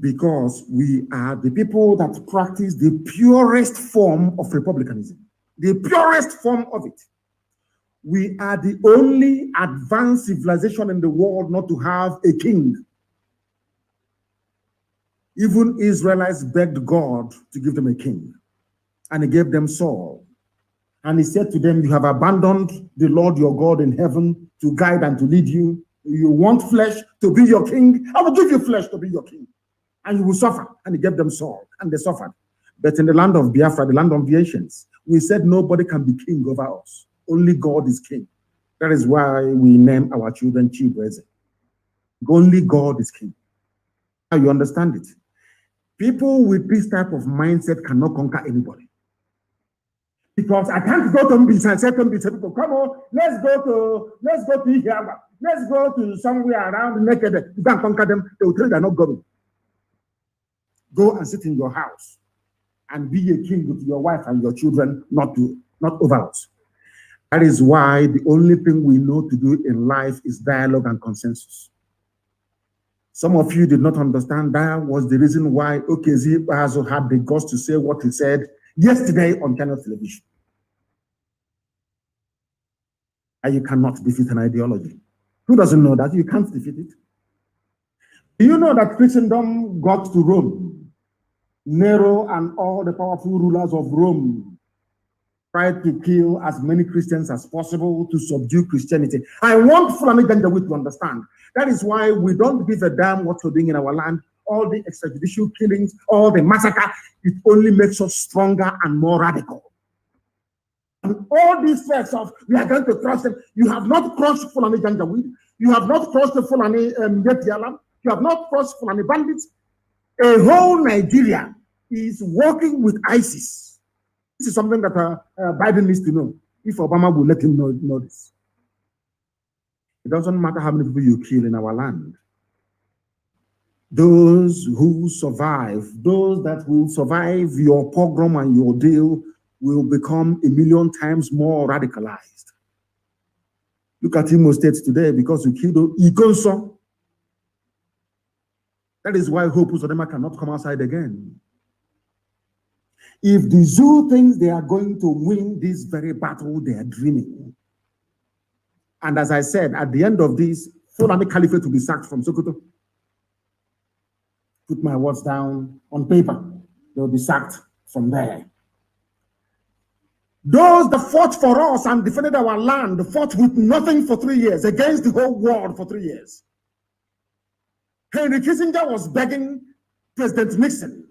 Because we are the people that practice the purest form of republicanism. The purest form of it. We are the only advanced civilization in the world not to have a king. Even Israelites begged God to give them a king. And he gave them Saul. And he said to them, you have abandoned the Lord your God in heaven to guide and to lead you. You want flesh to be your king? I will give you flesh to be your king. And you will suffer. And he gave them Saul. And they suffered. But in the land of Biafra, the land of the ancients, we said nobody can be king over us. Only God is king. That is why we name our children Chibueze. Only God is king. Now you understand it. People with this type of mindset cannot conquer anybody. Because I can't go to Mbisa and say to Mbisa people, come on, let's go to Ihiaba. let's go to somewhere around naked, you can conquer them, they will tell you they're not going. Go and sit in your house and be a king with your wife and your children, not over us. That is why the only thing we know to do in life is dialogue and consensus. Some of you did not understand that was the reason why Okezie Ikpeazu had the guts to say what he said yesterday on Channel Television. And you cannot defeat an ideology. Who doesn't know that? You can't defeat it. Do you know that Christendom got to Rome? Nero and all the powerful rulers of Rome tried to kill as many Christians as possible to subdue Christianity. I want Fulani Janjaweed to understand. That is why we don't give a damn what we're doing in our land. All the extrajudicial killings, all the massacre, it only makes us stronger and more radical. And all these threats of, we are going to crush them. You have not crushed Fulani Janjaweed. You have not crushed the Fulani Yetialam. You have not crushed Fulani bandits. A whole Nigeria is working with ISIS. This is something that Biden needs to know. If Obama will let him know this. It doesn't matter how many people you kill in our land. Those who survive, those that will survive your pogrom and your deal will become 1,000,000 times more radicalized. Look at Imo State today because you killed Ikonso. That is why Hope Uzodinma cannot come outside again. If the zoo thinks they are going to win this very battle, they are dreaming. And as I said, at the end of this, Fulani Caliphate will be sacked from Sokoto. Put my words down on paper. They will be sacked from there. Those that fought for us and defended our land fought with nothing for 3 years, against the whole world for 3 years. Henry Kissinger was begging President Nixon.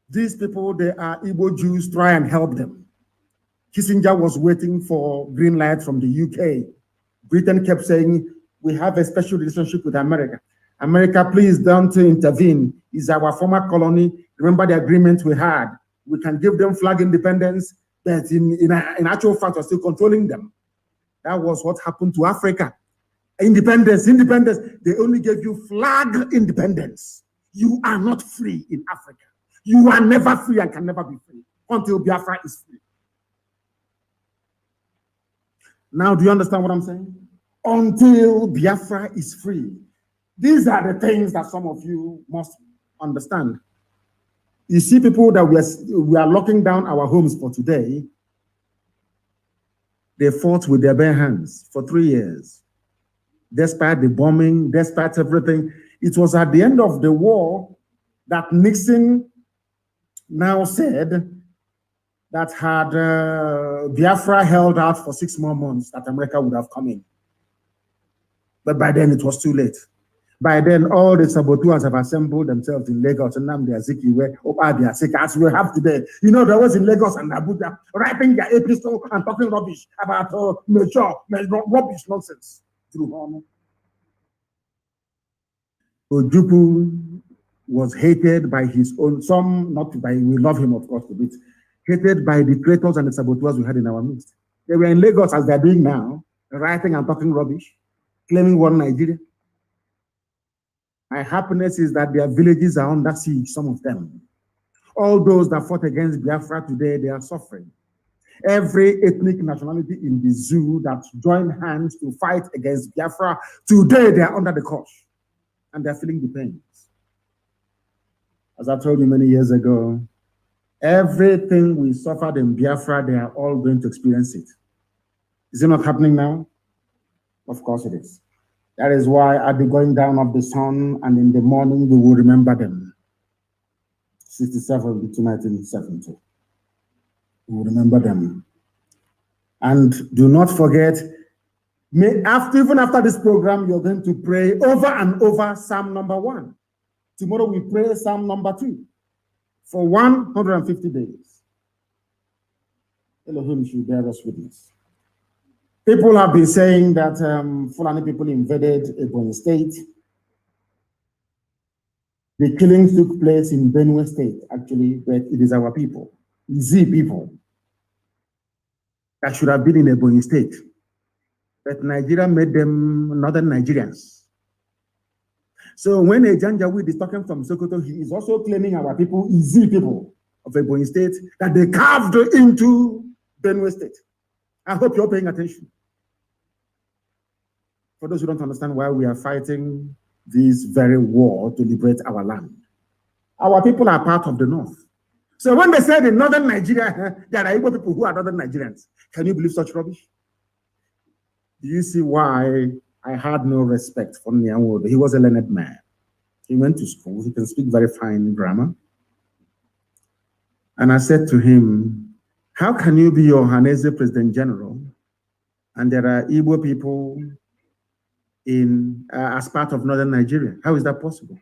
These people, they are Igbo Jews, try and help them. Kissinger was waiting for green light from the UK. Britain kept saying, we have a special relationship with America. America, please don't intervene. It's our former colony. Remember the agreement we had. We can give them flag independence, but in actual fact, we're still controlling them. That was what happened to Africa. Independence. They only gave you flag independence. You are not free in Africa. You are never free and can never be free until Biafra is free. Now, do you understand what I'm saying? Until Biafra is free. These are the things that some of you must understand. You see people that we are locking down our homes for today, they fought with their bare hands for 3 years. Despite the bombing, despite everything. It was at the end of the war that Nixon now said that had Biafra held out for 6 more months, that America would have come in. But by then it was too late. By then, all the saboteurs have assembled themselves in Lagos and Nnamdi Azikiwe, as we have today. You know, there was in Lagos and Abuja writing their epistle and talking rubbish about rubbish nonsense. Ojukwu was hated by his own, some not by, we love him of course a bit, hated by the traitors and the saboteurs we had in our midst. They were in Lagos as they're doing now, writing and talking rubbish, claiming one Nigeria. My happiness is that their villages are under siege, some of them. All those that fought against Biafra today, they are suffering. Every ethnic nationality in the zoo that joined hands to fight against Biafra, today they are under the curse and they're feeling the pains. As I told you many years ago, everything we suffered in Biafra, they are all going to experience it. Is it not happening now? Of course it is. That is why at the going down of the sun and in the morning, we will remember them. 67 to 1970. We will remember them. And do not forget, even after this program, you're going to pray over and over Psalm number 1. Tomorrow we pray Psalm number 2 for 150 days. Elohim should bear us witness. People have been saying that Fulani people invaded Ebonyi State. The killings took place in Benue State, actually, but it is our people, Z people, that should have been in Ebonyi State. but Nigeria made them northern Nigerians. So when a Janjaweed is talking from Sokoto, he is also claiming our people, easy people of Ebonyi State, that they carved into Benue State. I hope you're paying attention. For those who don't understand why we are fighting this very war to liberate our land. Our people are part of the North. So when they say in northern Nigeria, there are Igbo people who are northern Nigerians, can you believe such rubbish? Do you see why I had no respect for Nyanwodo? He was a learned man. He went to school. He can speak very fine grammar. And I said to him, how can you be your Hanese President General and there are Igbo people in as part of northern Nigeria? How is that possible?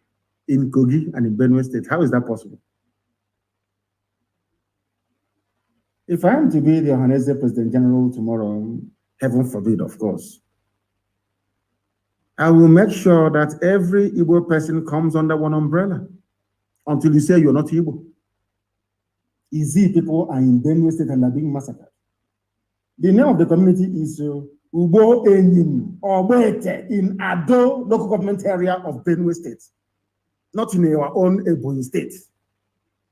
In Kogi and in Benue State, how is that possible? If I am to be the Hanese President General tomorrow, heaven forbid, of course, I will make sure that every Igbo person comes under one umbrella until you say you're not Igbo. Easy people are in Benue State and are being massacred. The name of the community is Ubo Enyim or Wete in Ado local government area of Benue State, not in our own Ebonyi State.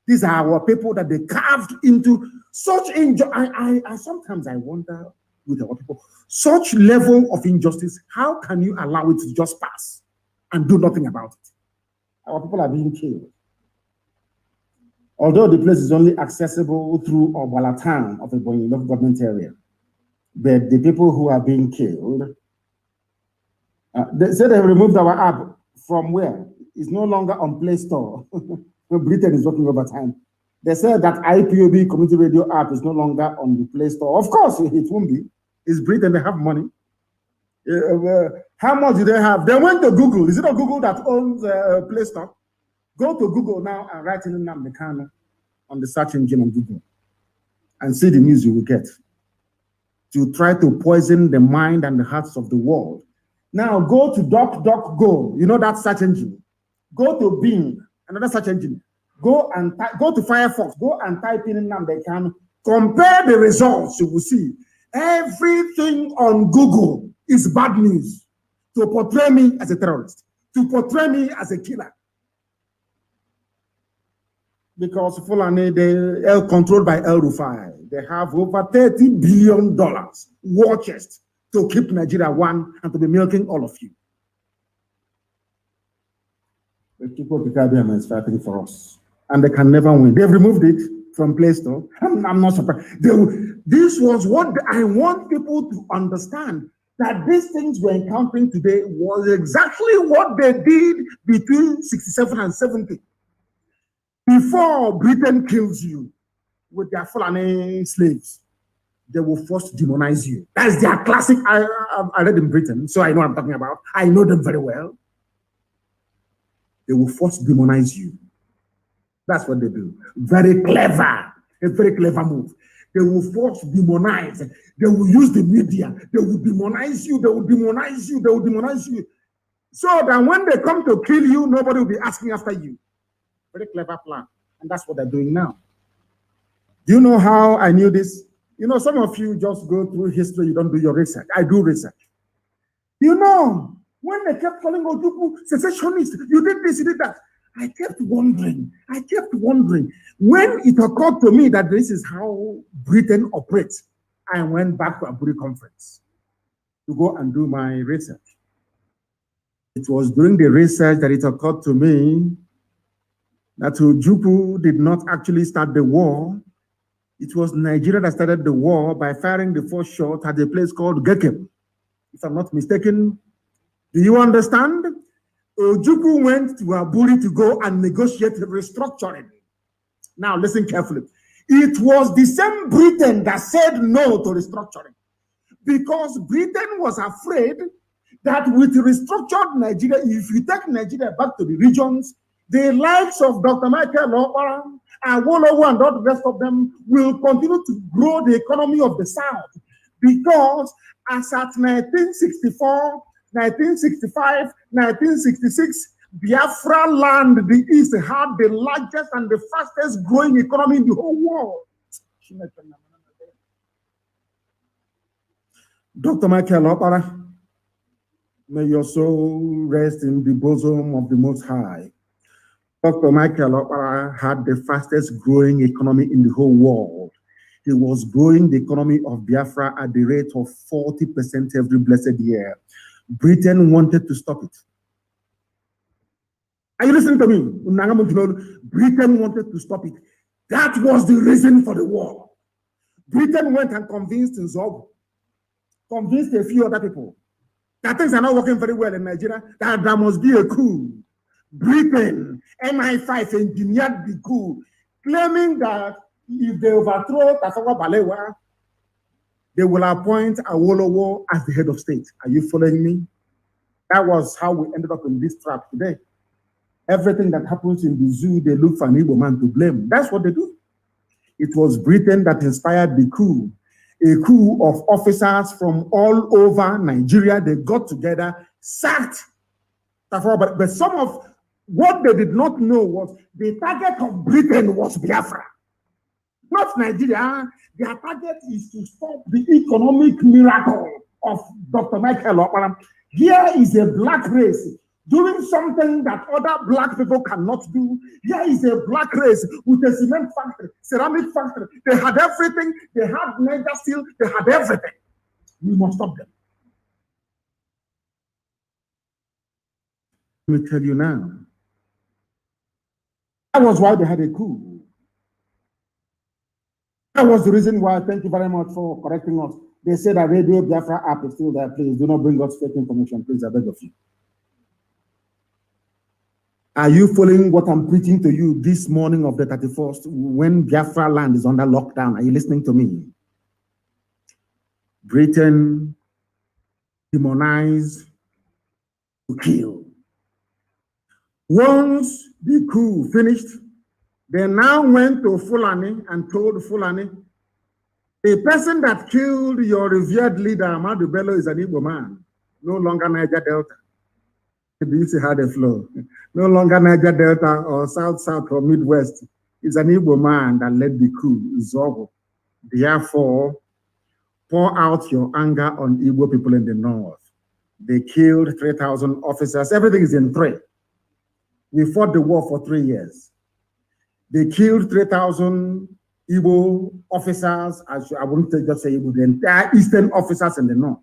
These are our people that they carved into such injustice. Sometimes I wonder with our people, such level of injustice, how can you allow it to just pass and do nothing about it? Our people are being killed. Although the place is only accessible through Obala town of the Ebonyi local government area, but the people who are being killed, they said they removed our app from where? It's no longer on Play Store. Britain is working overtime. They said that IPOB community radio app is no longer on the Play Store. Of course, it won't be. It's Britain, they have money. How much do they have? They went to Google. Is it not Google that owns Play Store? Go to Google now and write in Nnamdi Kanu on the search engine on Google and see the news you will get to try to poison the mind and the hearts of the world. Now go to DuckDuckGo, you know that search engine. Go to Bing, another search engine. Go to Firefox, go and type in Nnamdi Kanu. Compare the results, you will see. Everything on Google is bad news to portray me as a terrorist, to portray me as a killer. Because Fulani, they are controlled by El Rufai. They have over $30 billion war chest to keep Nigeria one and to be milking all of you. The people of Caribbean is fighting for us, and they can never win. They've removed it from Play Store. I'm not surprised. This was what I want people to understand, that these things we're encountering today was exactly what they did between 67 and 70. Before Britain kills you with their Fulani slaves, they will first demonize you. That's their classic. I read in Britain, so I know what I'm talking about. I know them very well. They will first demonize you. That's what they do. Very clever. A very clever move. They will first demonize. They will use the media. They will demonize you. They will demonize you. They will demonize you. So that when they come to kill you, nobody will be asking after you. Very clever plan. And that's what they're doing now. Do you know how I knew this? You know, some of you just go through history, you don't do your research. I do research. You know, when they kept calling Ojukwu secessionists, you did this, you did that. I kept wondering. When it occurred to me that this is how Britain operates, I went back to Aburi conference to go and do my research. It was during the research that it occurred to me that Ojukwu did not actually start the war. It was Nigeria that started the war by firing the first shot at a place called Gekem. If I'm not mistaken, do you understand? Ojukwu went to Aburi to go and negotiate restructuring. Now listen carefully. It was the same Britain that said no to restructuring, because Britain was afraid that with restructured Nigeria, if you take Nigeria back to the regions, the likes of Dr. Michael Okpara and Wolowo and all the rest of them will continue to grow the economy of the South, because as at 1964, 1965, 1966, Biafra land, the East, had the largest and the fastest growing economy in the whole world. Dr. Michael Okpara, may your soul rest in the bosom of the Most High. Dr. Michael Okpara had the fastest growing economy in the whole world. He was growing the economy of Biafra at the rate of 40% every blessed year. Britain wanted to stop it. Are you listening to me? Britain wanted to stop it. That was the reason for the war. Britain went and convinced Nzogu, convinced a few other people that things are not working very well in Nigeria, that there must be a coup. Britain, MI5 engineered the coup, claiming that if they overthrow Tafawa Balewa, they will appoint Awolowo as the head of state. Are you following me? That was how we ended up in this trap today. Everything that happens in the zoo, they look for an Igbo man to blame. That's what they do. It was Britain that inspired the coup. A coup of officers from all over Nigeria. They got together, sacked Tafawa. But some of what they did not know was the target of Britain was Biafra, not Nigeria. Their target is to stop the economic miracle of Dr. Michael Okpara. Here is a black race doing something that other black people cannot do. Here is a black race with a cement factory, ceramic factory. They had everything. They had Niger steel. They had everything. We must stop them. Let me tell you now. That was why they had a coup. That was the reason why. Thank you very much for correcting us. They said that Radio Biafra app is still there. Please do not bring us fake information. Please, I beg of you. Are you following what I'm preaching to you this morning of the 31st when Biafra land is under lockdown? Are you listening to me? Britain demonized to kill. Once the coup finished, they now went to Fulani and told Fulani, the person that killed your revered leader, Ahmadu Bello, is an Igbo man, no longer Niger Delta. Do you see how they flow? No longer Niger Delta or South or Midwest. It's an Igbo man that led the coup, Zogo. Therefore, pour out your anger on Igbo people in the north. They killed 3,000 officers. Everything is in three. We fought the war for 3 years. They killed 3,000 Igbo officers. I wouldn't just say Igbo, the entire Eastern officers in the north.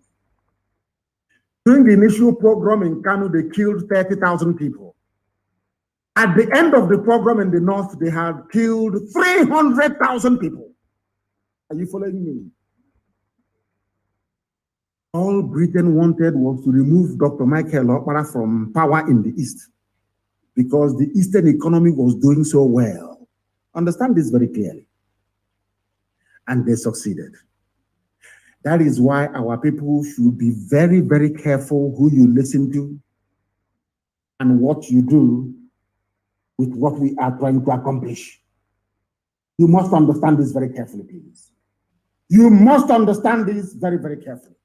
During the initial program in Kanu, they killed 30,000 people. At the end of the program in the north, they had killed 300,000 people. Are you following me? All Britain wanted was to remove Dr. Michael Okpara from power in the East because the Eastern economy was doing so well. Understand this very clearly. And they succeeded. That is why our people should be very, very careful who you listen to and what you do with what we are trying to accomplish. You must understand this very carefully, please. You must understand this very, very carefully.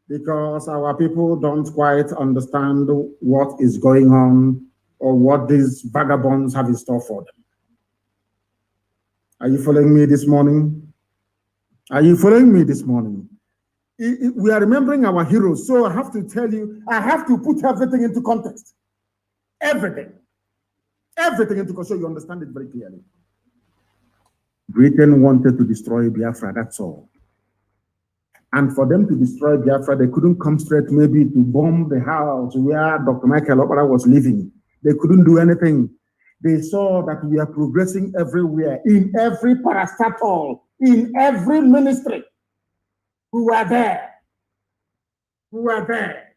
Because our people don't quite understand what is going on or what these vagabonds have in store for them. Are you following me this morning? Are you following me this morning? We are remembering our heroes, so I have to tell you, I have to put everything into context. Everything. Everything into context so you understand it very clearly. Britain wanted to destroy Biafra, that's all. And for them to destroy Biafra, they couldn't come straight maybe to bomb the house where Dr. Michael Okpara was living. They couldn't do anything. They saw that we are progressing everywhere, in every parastatal, in every ministry. We were there. We were there.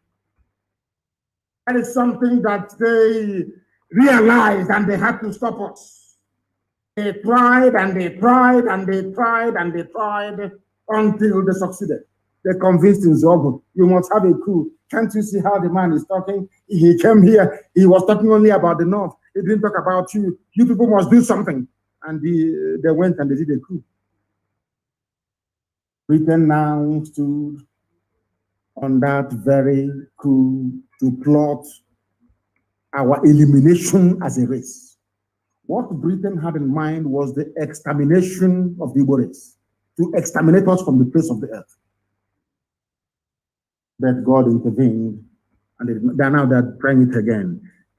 That is something that they realized and they had to stop us. They tried and they tried and they tried and they tried until they succeeded. They convinced Nzogu, you must have a coup. Can't you see how the man is talking? He came here, he was talking only about the North. He didn't talk about you. You people must do something. And they went and they did a coup. Britain now stood on that very coup to plot our elimination as a race. What Britain had in mind was the extermination of the Igbo race, to exterminate us from the face of the earth. But God intervened, and they're trying it again.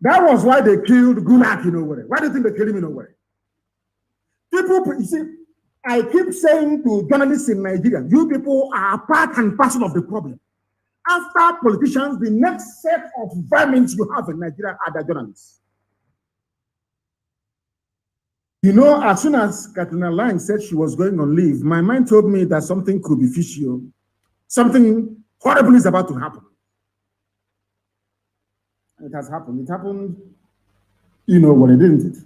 That was why they killed Gulag in Owerri. Why do you think they killed him in Owerri? People, you see, I keep saying to journalists in Nigeria, you people are part and parcel of the problem. After politicians, the next set of vermin you have in Nigeria are the journalists. You know, as soon as Katrina Lang said she was going on leave, my mind told me that something could be fishy. Something horrible is about to happen. It has happened. It happened, you know what, didn't it?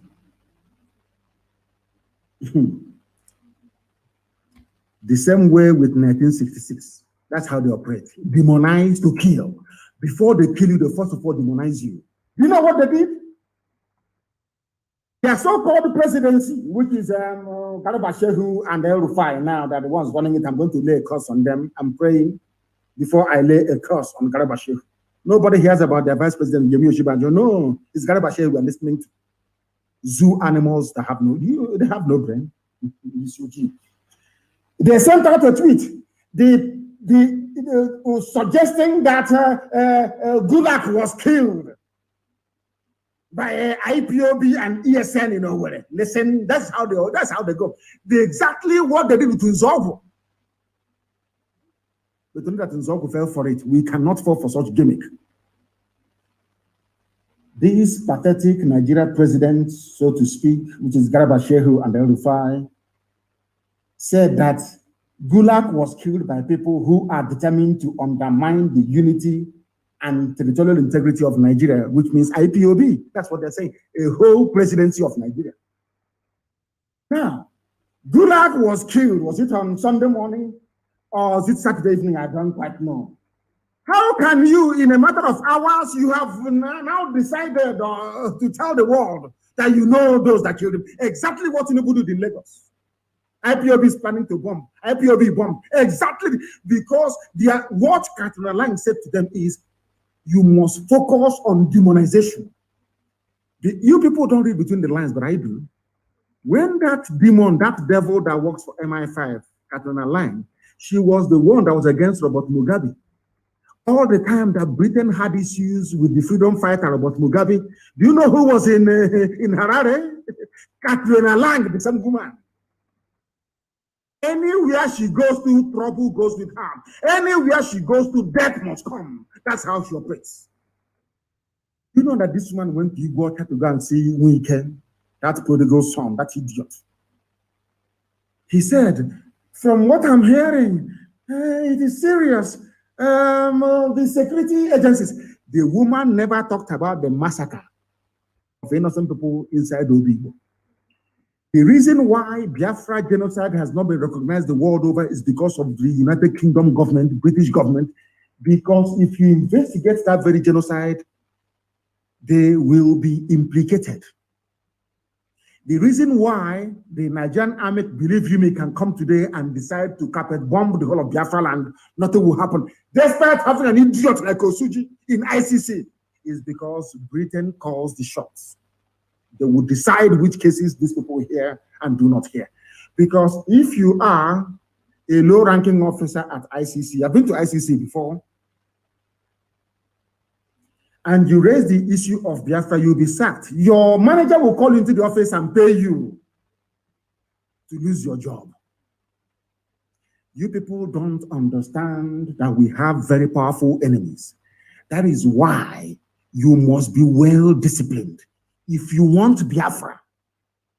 The same way with 1966. That's how they operate. Demonize to kill. Before they kill you, they first of all demonize you. You know what they did? Their so-called presidency, which is Garba Shehu and El Rufai now, that the ones running it, I'm going to lay a curse on them. I'm praying before I lay a curse on Garba Shehu. Nobody hears about their vice president, Yemi Oshibanjo. No, it's Garba Shehu we are listening to. Zoo animals that have they have no brain. They sent out a tweet suggesting that Gulag was killed by Ipob and ESN in Owerri. Listen, that's how they go. They exactly what they did with Nzogwu. But only that Nzogwu fell for it. We cannot fall for such gimmick. This pathetic Nigeria president, so to speak, which is Garba Shehu and El Rufai, said that Gulag was killed by people who are determined to undermine the unity and territorial integrity of Nigeria, which means IPOB. That's what they're saying, a whole presidency of Nigeria. Now, Gulag was killed. Was it on Sunday morning or was it Saturday evening? I don't quite know. How can you, in a matter of hours, you have now decided to tell the world that you know those that killed him? Exactly what Tinubu did in Lagos. IPOB is planning to bomb. IPOB bomb. Exactly, because what Katrina Lang said to them is, you must focus on demonization. You people don't read between the lines, but I do. When that demon, that devil that works for MI5, Katrina Lang, she was the one that was against Robert Mugabe. All the time that Britain had issues with the freedom fighter Robert Mugabe, do you know who was in Harare? Katrina Lang, the same woman. Anywhere she goes to, trouble goes with her. Anywhere she goes to, death must come. That's how she operates. You know that this woman went to Igbo to go and see Wike, that prodigal son, that idiot. He said, from what I'm hearing, it is serious. The security agencies, the woman never talked about the massacre of innocent people inside Obibo. The reason why Biafra genocide has not been recognized the world over is because of the United Kingdom government, the British government, because if you investigate that very genocide, they will be implicated. The reason why the Nigerian army, believe you me, can come today and decide to carpet bomb the whole of Biafra land, nothing will happen, despite having an idiot like Osuji in ICC, is because Britain calls the shots. They will decide which cases these people hear and do not hear. Because if you are a low-ranking officer at ICC, I've been to ICC before, and you raise the issue of Biafra, you'll be sacked. Your manager will call you into the office and pay you to lose your job. You people don't understand that we have very powerful enemies. That is why you must be well disciplined. If you want Biafra,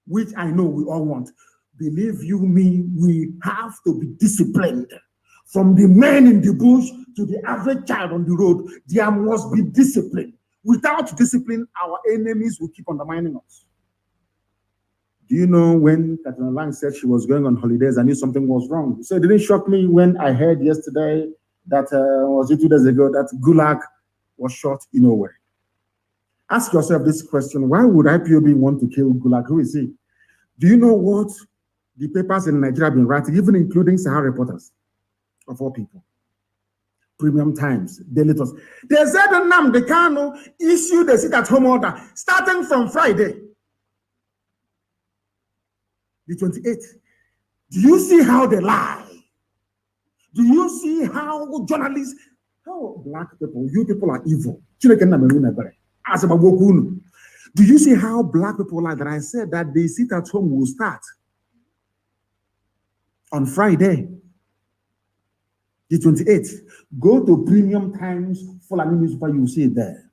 which I know we all want, believe you me, we have to be disciplined. From the men in the bush to the average child on the road, there must be discipline. Without discipline, our enemies will keep undermining us. Do you know when Katrina Lang said she was going on holidays, I knew something was wrong? So it didn't shock me when I heard yesterday that, was it 2 days ago, that Gulag was shot in Owerri. Ask yourself this question: why would IPOB want to kill Gulag? Who is he? Do you know what the papers in Nigeria have been writing, even including Sahara reporters, of all people? Premium Times, Daily Trust. They said Nnamdi Kanu issued a sit-at-home order starting from Friday, the 28th. Do you see how they lie? Do you see how journalists, how black people, you people are evil. Do you see how black people are that I said that they sit at home will start on Friday, the 28th? Go to Premium Times, Fulani newspaper, you will see it there.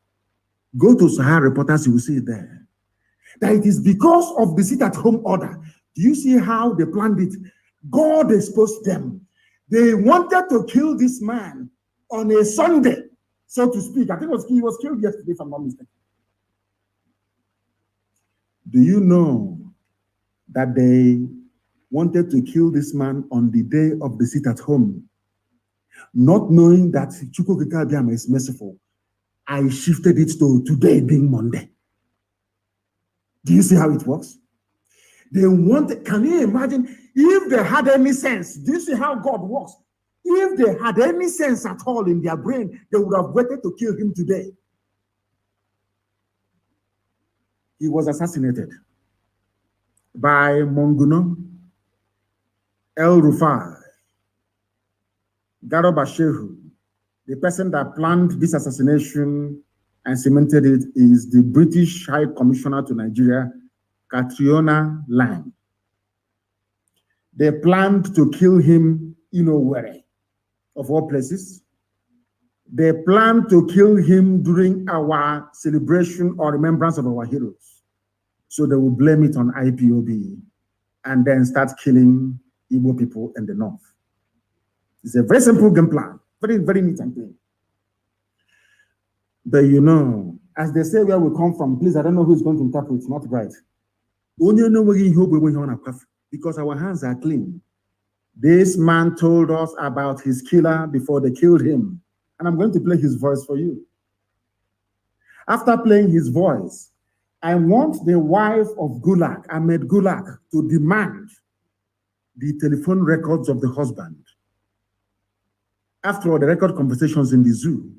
Go to Sahara Reporters, you will see it there. That it is because of the sit-at-home order. Do you see how they planned it? God exposed them. They wanted to kill this man on a Sunday, so to speak. I think he was killed yesterday, if I'm not mistaken. Do you know that they wanted to kill this man on the day of the sit-at-home? Not knowing that Chukwukika is merciful, I shifted it to today being Monday. Do you see how it works? They wanted, can you imagine if they had any sense? Do you see how God works? If they had any sense at all in their brain, they would have waited to kill him today. He was assassinated by Monguno, El Rufai, Garoba Shehu. The person that planned this assassination and cemented it is the British High Commissioner to Nigeria, Catriona Lang. They planned to kill him in Owerri, of all places. They planned to kill him during our celebration or remembrance of our heroes. So they will blame it on IPOB and then start killing Igbo people in the north. It's a very simple game plan, very, very neat and clean. But you know, as they say where we come from, please, I don't know who's going to interpret, it's not right. Because our hands are clean. This man told us about his killer before they killed him. And I'm going to play his voice for you. After playing his voice, I want the wife of Gulak, Ahmed Gulak, to demand the telephone records of the husband. After all, the record conversations in the zoo.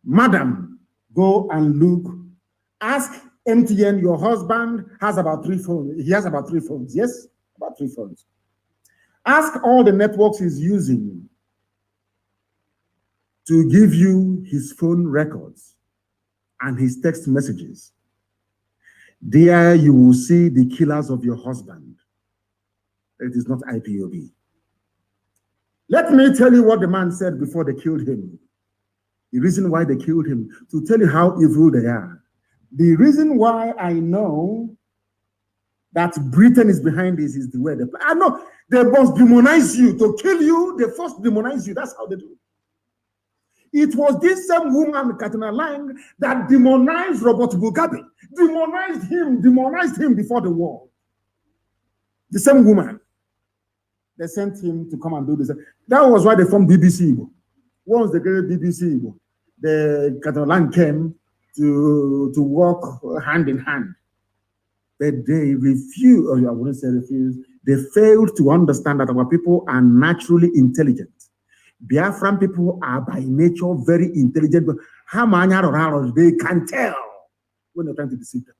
Madam, go and look. Ask MTN, your husband has about 3 phones. He has about 3 phones. Yes, about 3 phones. Ask all the networks he's using to give you his phone records and his text messages. There you will see the killers of your husband. It is not IPOB. Let me tell you what the man said before they killed him. The reason why they killed him, to tell you how evil they are. The reason why I know that Britain is behind this is the way they play. I know they must demonize you. To kill you, they first demonize you. That's how they do. It was this same woman, Katina Lang, that demonized Robert Mugabe. Demonized him before the war. The same woman. They sent him to come and do this. That was why they formed BBC Igbo. Once they created BBC Igbo, the Katina Lang came to work hand in hand. But they refused, or I wouldn't say refused, they failed to understand that our people are naturally intelligent. Biafran people are by nature very intelligent. They can tell when they're trying to deceive them.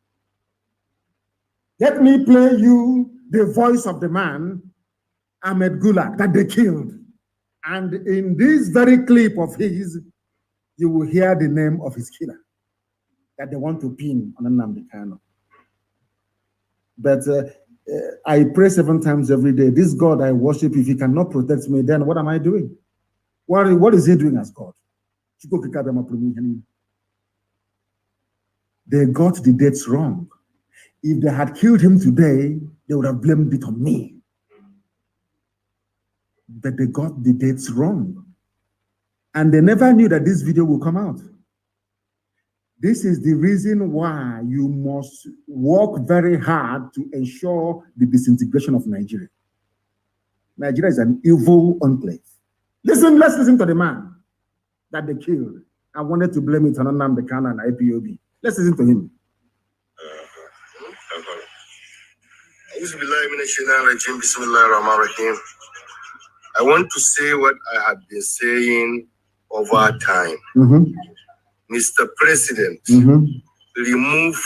Let me play you the voice of the man, Ahmed Gulak, that they killed. And in this very clip of his, you will hear the name of his killer that they want to pin on Nnamdi Kanu. But I pray 7 times every day. This God I worship, if he cannot protect me, then what am I doing? What is he doing as God? They got the dates wrong. If they had killed him today, they would have blamed it on me. But they got the dates wrong. And they never knew that this video will come out. This is the reason why you must work very hard to ensure the disintegration of Nigeria. Nigeria is an evil enclave. Let's listen to the man that they killed. I wanted to blame it on Nnamdi Kanu and IPOB. Let's listen to him. I want to say what I have been saying over time. Mr. President, remove,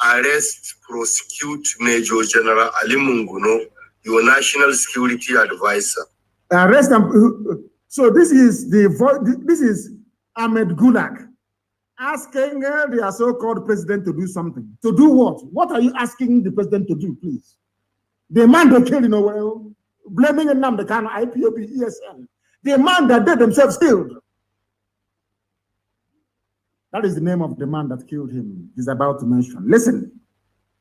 arrest, prosecute Major General Ali Munguno, your national security advisor. Arrest them. So this is the Ahmed Gulag, asking their so-called president to do something. To do what? What are you asking the president to do, please? The man they killed, blaming Nnamdi Kanu, IPOB, ESN. The man that they themselves killed. That is the name of the man that killed him. He's about to mention. Listen.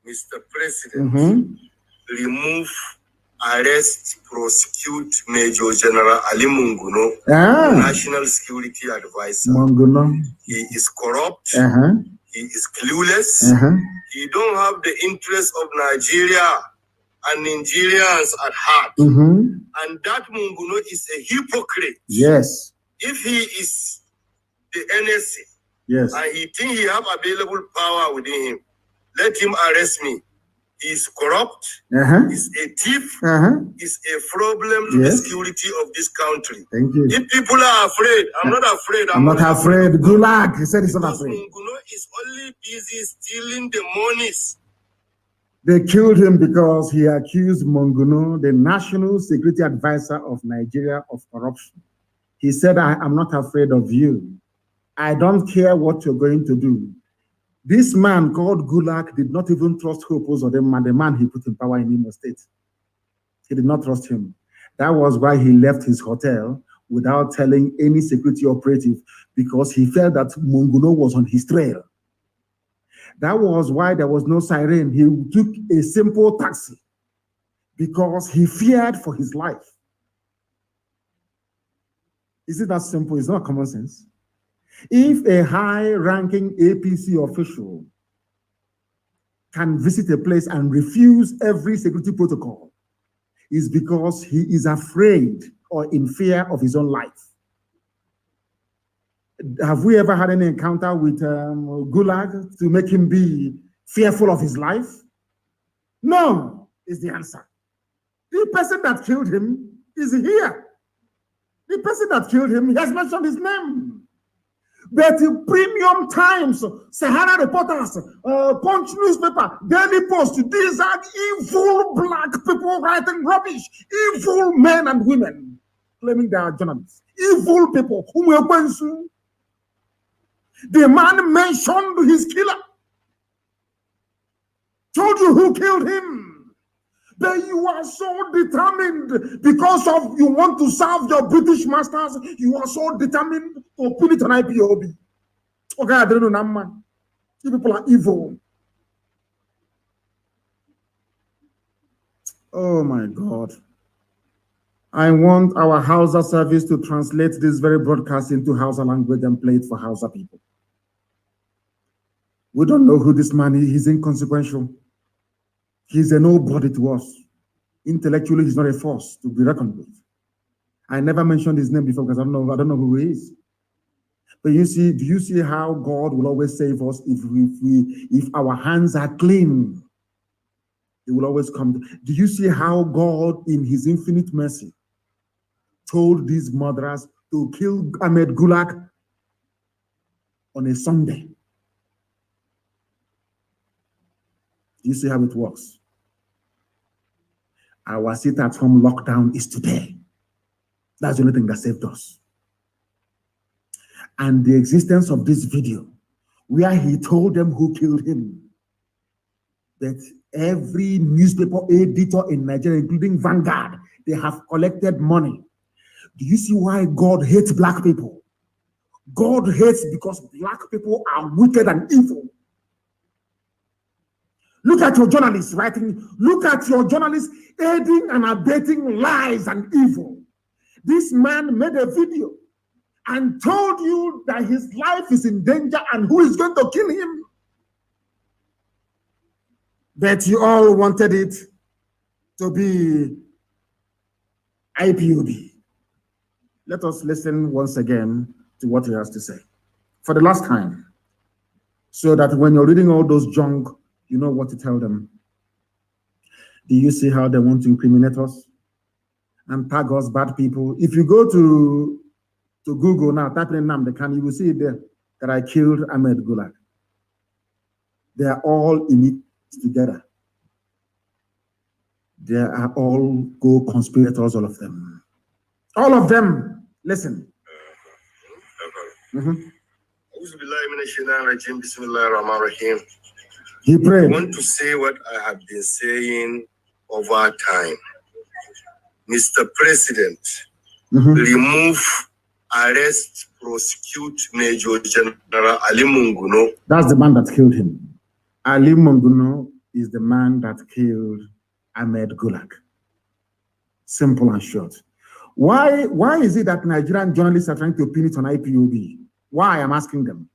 Mr. President, remove, arrest, prosecute Major General Ali Munguno, National Security Advisor. Munguno. He is corrupt. He is clueless. He don't have the interest of Nigeria and Nigerians at heart. And that Munguno is a hypocrite. Yes. If he is the NSC, yes, and he think he have available power within him, let him arrest me. He's corrupt. He's a thief. He's a problem to the security of this country. Thank you. If people are afraid, I'm not afraid. I'm not afraid. Gulag. He said he's not afraid. Munguno is only busy stealing the monies. They killed him because he accused Munguno, the National Security Advisor of Nigeria, of corruption. He said, I am not afraid of you. I don't care what you're going to do. This man called Gulag did not even trust Hope Uzodimma, the man he put in power in Imo State. He did not trust him. That was why he left his hotel without telling any security operative, because he felt that Munguno was on his trail. That was why there was no siren. He took a simple taxi because he feared for his life. Is it that simple? It's not common sense. If a high-ranking APC official can visit a place and refuse every security protocol, it's because he is afraid or in fear of his own life. Have we ever had any encounter with Gulag to make him be fearful of his life? No, is the answer. The person that killed him is here. The person that killed him, he has mentioned his name. But Premium Times, Sahara Reporters, Punch newspaper, Daily Post, these are evil black people writing rubbish. Evil men and women claiming they are journalists. Evil people. The man mentioned his killer. Told you who killed him. But you are so determined because of you want to serve your British masters. You are so determined to put it on IPOB. Okay, I don't know, man. You people are evil. Oh my God. I want our Hausa service to translate this very broadcast into Hausa language and play it for Hausa people. We don't know who this man is. He's inconsequential. He's a nobody to us. Intellectually, he's not a force to be reckoned with. I never mentioned his name before because I don't know who he is. But you see, do you see how God will always save us if our hands are clean? He will always come. Do you see how God, in his infinite mercy, told these murderers to kill Ahmed Gulag on a Sunday? You see how it works. Our sit-at-home lockdown is today. That's the only thing that saved us. And the existence of this video, where he told them who killed him, that every newspaper editor in Nigeria, including Vanguard, they have collected money. Do you see why God hates black people? God hates because black people are wicked and evil. Look at your journalists writing, look at your journalists aiding and abetting lies and evil. This man made a video and told you that his life is in danger and who is going to kill him. But you all wanted it to be IPOB. Let us listen once again to what he has to say for the last time, so that when you're reading all those junk, you know what to tell them. Do you see how they want to incriminate us and tag us bad people? If you go to Google now, type in Nnamdi Kanu, you will see it there that I killed Ahmed Gulag. They are all in it together. They are all co-conspirators, all of them. All of them. Listen. He prayed. I want to say what I have been saying over time. Mr. President, remove, arrest, prosecute Major General Ali Munguno. That's the man that killed him. Ali Munguno is the man that killed Ahmed Gulag. Simple and short. Why is it that Nigerian journalists are trying to pin it on IPOB? Why? I'm asking them.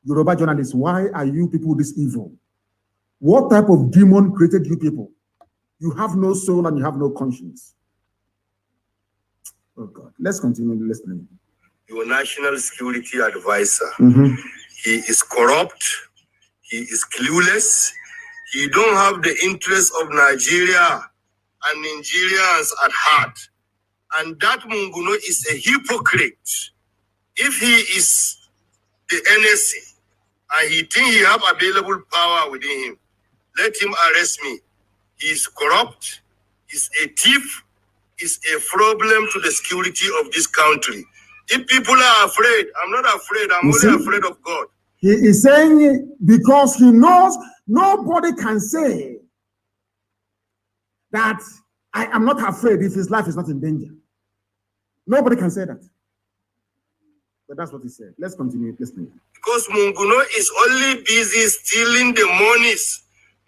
Yoruba journalists, why are you people this evil? What type of demon created you people? You have no soul and you have no conscience. Oh God, let's continue listening. Your national security advisor, he is corrupt, he is clueless, he don't have the interests of Nigeria and Nigerians at heart. And that Munguno is a hypocrite. If he is the NSC and he thinks he have available power within him, let him arrest me. He is corrupt, he's a thief, is a problem to the security of this country. If people are afraid, I'm not afraid, I'm only afraid of God. He is saying because he knows nobody can say that I am not afraid if his life is not in danger. Nobody can say that. But that's what he said. Let's continue listening. Because Munguno is only busy stealing the monies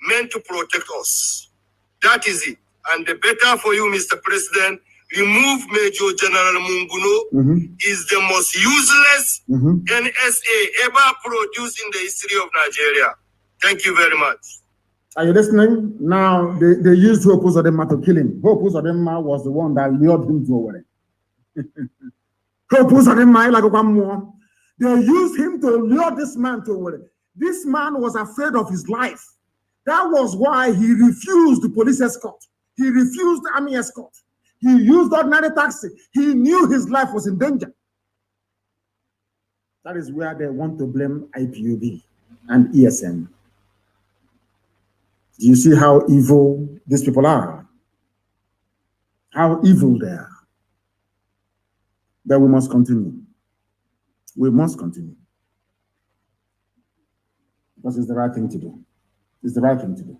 meant to protect us. That is it. And the better for you, Mr. President, remove Major General Munguno. Is the most useless NSA ever produced in the history of Nigeria. Thank you very much. Are you listening? Now, they used Hope Uzodinma to kill him. Hope Uzodinma was the one that lured him to Owerri. Hope Uzodinma, like one more. They used him to lure this man to Owerri. This man was afraid of his life. That was why he refused the police escort. He refused the army escort. He used ordinary taxi. He knew his life was in danger. That is where they want to blame IPOB and ESN. Do you see how evil these people are? How evil they are. But we must continue. We must continue. Because it's the right thing to do. It's the right thing to do.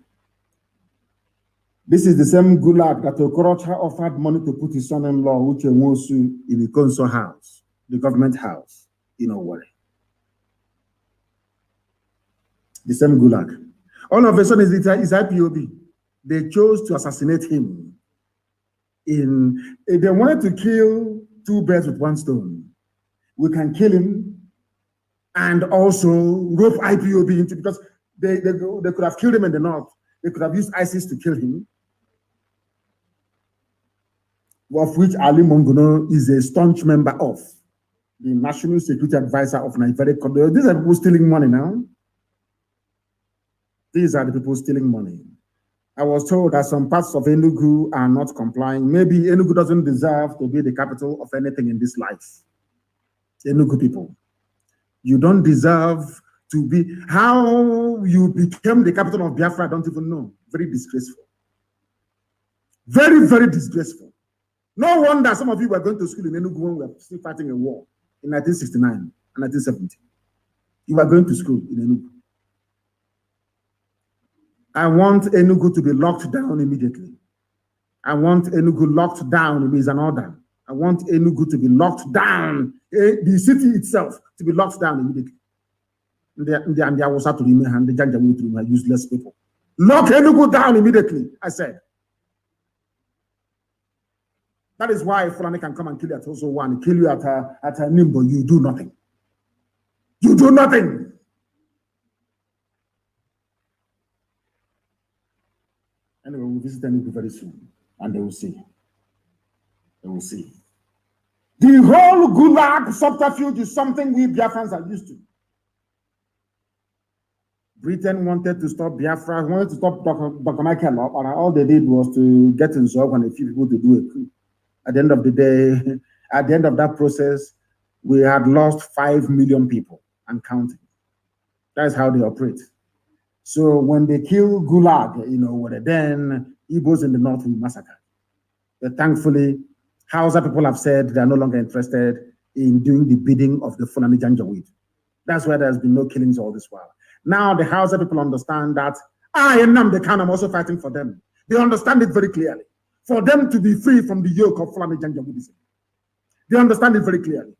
This is the same Gulag that Okorocha offered money to put his son-in-law, Uche Nwosu, in the Konso house, the government house, in Owerri. The same Gulag. All of a sudden, it's IPOB. They chose to assassinate him. They wanted to kill two birds with one stone. We can kill him and also rope IPOB into, because they could have killed him in the north. They could have used ISIS to kill him, of which Ali Munguno is a staunch member of, the National Security Advisor of Nigeria. These are people stealing money now. These are the people stealing money. I was told that some parts of Enugu are not complying. Maybe Enugu doesn't deserve to be the capital of anything in this life. Enugu people, you don't deserve to be. How you became the capital of Biafra, I don't even know. Very disgraceful. Very, very disgraceful. No wonder some of you were going to school in Enugu when we were still fighting a war in 1969 and 1970. You were going to school in Enugu. I want Enugu to be locked down immediately. I want Enugu locked down. It is an order. I want Enugu to be locked down. The city itself to be locked down immediately. And the Awusa to remain and the Janjaweed to remain useless people. Lock Enugu down immediately, I said. That is why Fulani can come and kill you at also one, kill you at a Nimbo. You do nothing. You do nothing. Anyway, we'll visit Enugu very soon, and they will see. They will see. The whole Gulag subterfuge is something we Biafrans are used to. Britain wanted to stop Biafra, wanted to stop Dr. Michael, and all they did was to get in Zog and a few people to do a coup. At the end of the day, at the end of that process, we had lost 5 million people and counting. That's how they operate. So when they kill Gulag, then Igbos in the north will massacre. But thankfully, Hausa people have said they are no longer interested. in doing the bidding of the Fulani Janjaweed. That's why there's been no killings all this while. Now the Hausa people understand that I, Nnamdi Kanu, I'm also fighting for them. They understand it very clearly. For them to be free from the yoke of Fulani Janjaweedism. They understand it very clearly.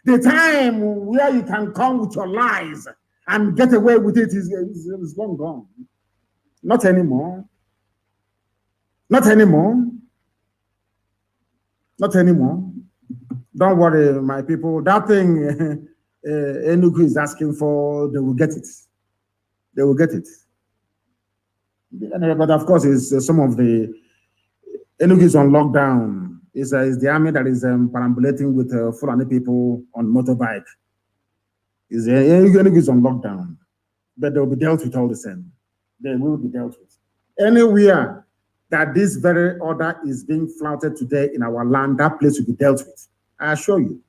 The time where you can come with your lies and get away with it is long gone. Not anymore. Not anymore. Not anymore. Don't worry, my people. That thing Enugu is asking for, they will get it. They will get it. But of course, it's some of the Enugu is on lockdown. It's the army that is perambulating with Fulani people on motorbike. Enugu is on lockdown, but they will be dealt with all the same. They will be dealt with. Anywhere that this very order is being flouted today in our land, that place will be dealt with. I assure you.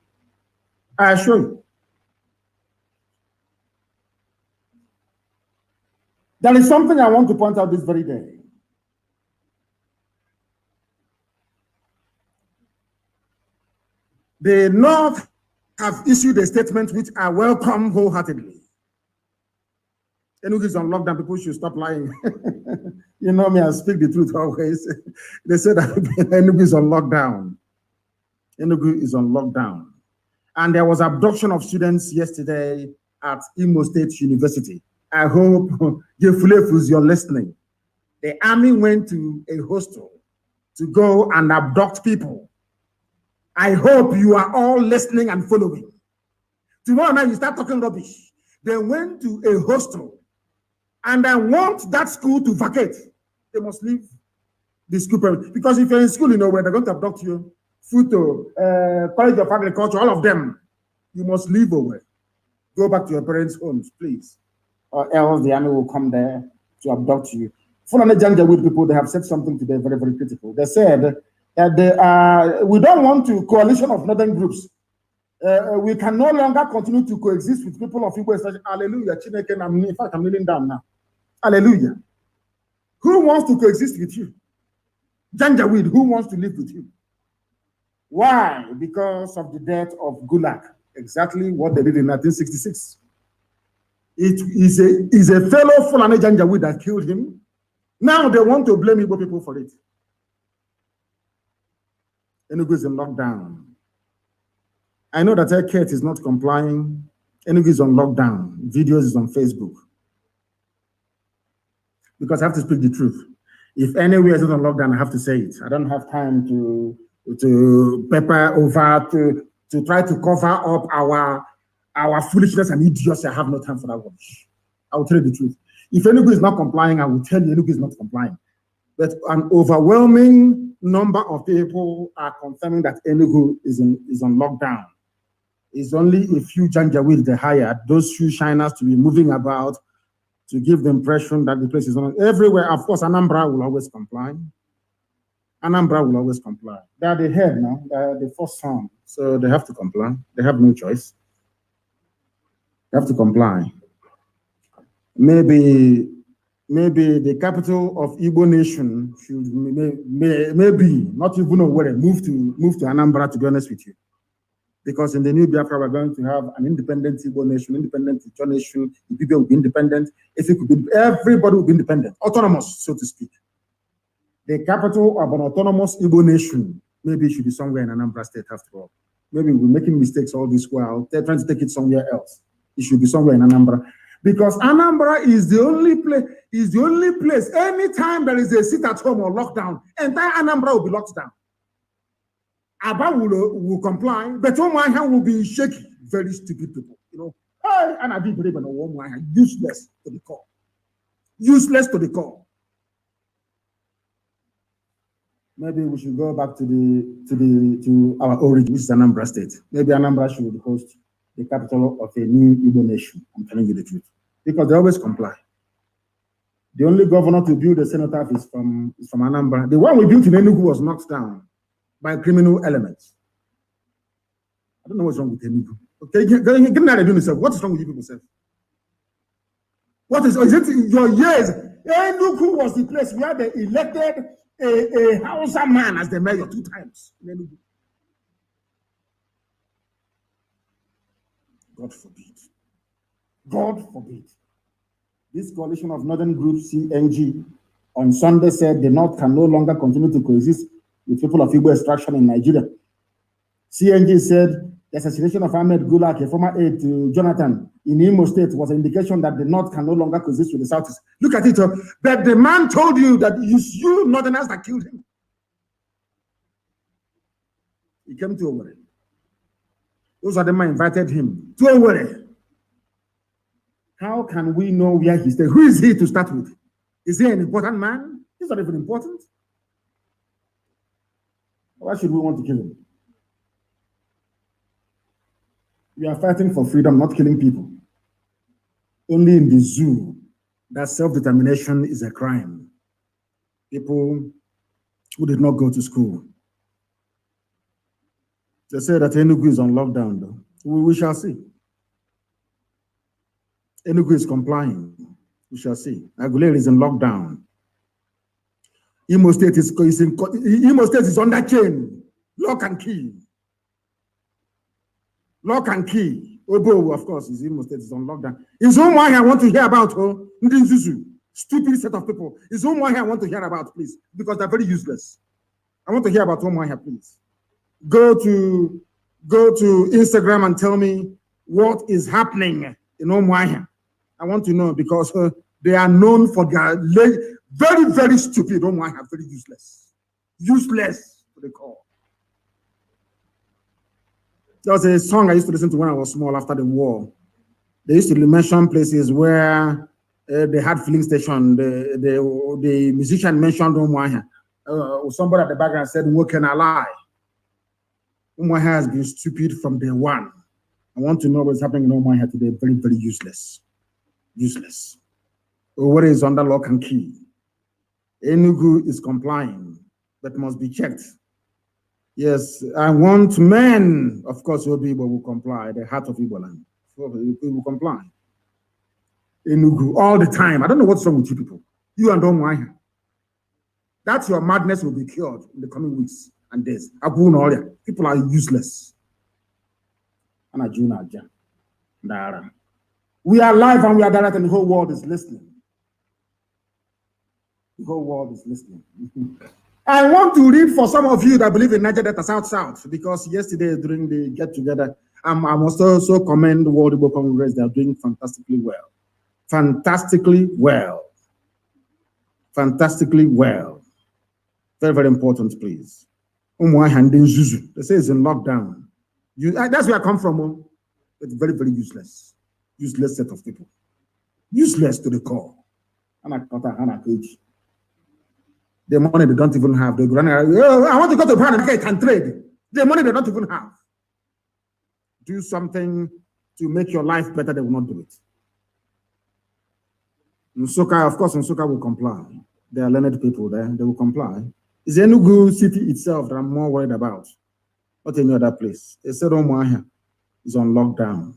I assure you. There is something I want to point out this very day. The North have issued a statement which I welcome wholeheartedly. Enugu is on lockdown, people should stop lying. You know me, I speak the truth always. They said that Enugu is on lockdown. Enugu is on lockdown. And there was abduction of students yesterday at Imo State University. I hope Jefulefus, you're listening. The army went to a hostel to go and abduct people. I hope you are all listening and following. Tomorrow night you start talking rubbish. They went to a hostel and I want that school to vacate. They must leave the school. Because if you're in school, you know where they're going to abduct you. Futo, College of Agriculture, all of them. You must leave away. Go back to your parents' homes, please. Or else the army will come there to abduct you. Fulani Janjaweed people, they have said something today very, very critical. They said that we don't want to coalition of northern groups. We can no longer continue to coexist with people of Igbo. Hallelujah. In fact, I'm kneeling down now. Hallelujah. Who wants to coexist with you? Janjaweed, who wants to live with you? Why? Because of the death of Gulag. Exactly what they did in 1966. It is a fellow Fulani Janjaweed that killed him. Now they want to blame Igbo people for it. Enugu is in lockdown. I know that Eket is not complying. Enugu is on lockdown. Videos is on Facebook. Because I have to speak the truth. If anywhere is not on lockdown, I have to say it. I don't have time to pepper over to try to cover up our foolishness and idiocy. I have no time for that rubbish. I will tell you the truth. If Enugu is not complying, I will tell you Enugu is not complying. But an overwhelming number of people are confirming that Enugu is on lockdown. It's only a few Janjaweed they hired, those few shiners to be moving about to give the impression that the place is on. Everywhere, of course, Anambra will always comply. Anambra will always comply. They are the head now, they are the first son, so they have to comply. They have no choice. They have to comply. Maybe the capital of Igbo nation should maybe not even know where move to Anambra, to be honest with you. Because in the new Biafra, we're going to have an independent Igbo nation, independent Icho nation. People will be independent. Everybody will be independent, autonomous, so to speak. The capital of an autonomous Igbo nation, maybe it should be somewhere in Anambra State after all. Maybe we're making mistakes all this while. They're trying to take it somewhere else. It should be somewhere in Anambra. Because Anambra is the only place, anytime there is a sit-at-home or lockdown, entire Anambra will be locked down. Aba will comply, but Omuahia will be shaky. Very stupid people, you know. Hey, and I be brave and useless to the core. Useless to the core. Maybe we should go back to our origin, which is Anambra State. Maybe Anambra should host the capital of a new Igbo nation. I'm telling you the truth. Because they always comply. The only governor to build a cenotaph is from Anambra. The one we built in Enugu was knocked down by criminal elements. I don't know what's wrong with Enugu. Okay, get an idea yourself. What is wrong with you people, sir? Is it your years? Enugu was the place where they elected a Hausa man as the mayor 2 times in Enugu. God forbid. God forbid. This coalition of northern groups, CNG, on Sunday said the North can no longer continue to coexist with people of Igbo extraction in Nigeria. CNG said the assassination of Ahmed Gulak, a former aide to Jonathan in Imo State, was an indication that the North can no longer coexist with the Southeast. Look at it, but the man told you that you Northerners that killed him. He came to Owerri. Those are the men invited him to Owerri. How can we know where he stayed? Who is he to start with? Is he an important man? He's not even important. Why should we want to kill him? We are fighting for freedom, not killing people. Only in the zoo that self-determination is a crime. People who did not go to school. They say that Enugu is on lockdown, though. We shall see. Enugu is complying. We shall see. Aguilera is in lockdown. Imo State is under chain. Lock and key. Lock and key. Obo, of course, is Imo State is on lockdown. Is Umuahia I want to hear about, Ndinzuzu. Stupid set of people. Is Umuahia I want to hear about, please, because they're very useless. I want to hear about Umuahia, please. Go to Instagram and tell me what is happening in Umuahia. I want to know because they are known for their very, very stupid. Umuahia, very useless. Useless to the core. There was a song I used to listen to when I was small after the war. They used to mention places where they had filling station. The musician mentioned Umuahia. Somebody at the background said, "What can I lie?" Umuahia has been stupid from day one. I want to know what's happening in Umuahia today. Very, very useless. Useless. Owerri is under lock and key. Enugu is complying, but must be checked. Yes, I want men. Of course, Obi will comply. The heart of Igbo land. It will comply. Enugu all the time. I don't know what's wrong with you people. You and Umuahia. That's your madness will be cured in the coming weeks and days. People are useless. We are live and we are direct, and the whole world is listening. The whole world is listening. I want to read for some of you that believe in Niger Delta South, because yesterday during the get-together, I must also commend the World Igbo Congress. They are doing fantastically well. Fantastically well. Fantastically well. Very, very important, please. They say it's in lockdown. That's where I come from. It's very, very useless. Useless set of people. Useless to the core. The money they don't even have. They go, I want to go to Panama and trade. The money they don't even have. Do something to make your life better, they will not do it. Nsukka, of course, Nsukka will comply. There are learned people there, they will comply. It's Enugu city itself that I'm more worried about. Not any other place. They said Umuahia is on lockdown.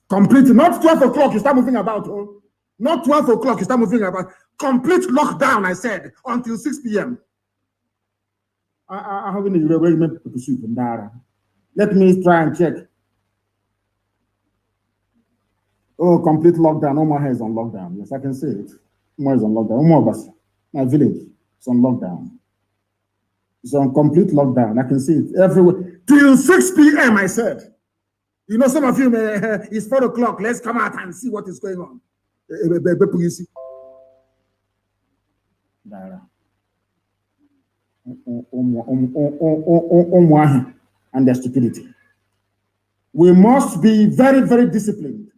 Complete, not 12 o'clock, you start moving about. Oh. Not 12 o'clock, you start moving about. Complete lockdown, I said, until 6 p.m. I haven't even pursuit in Dara. Let me try and check. Oh, complete lockdown. Umuahia is on lockdown. Yes, I can see it. Umuahia is on lockdown. Umuahia, my village, is on lockdown. It's on complete lockdown. I can see it everywhere. Till 6 p.m., I said. You know, some of you, it's 4 o'clock. Let's come out and see what is going on. You see. And their stupidity. We must be very, very disciplined.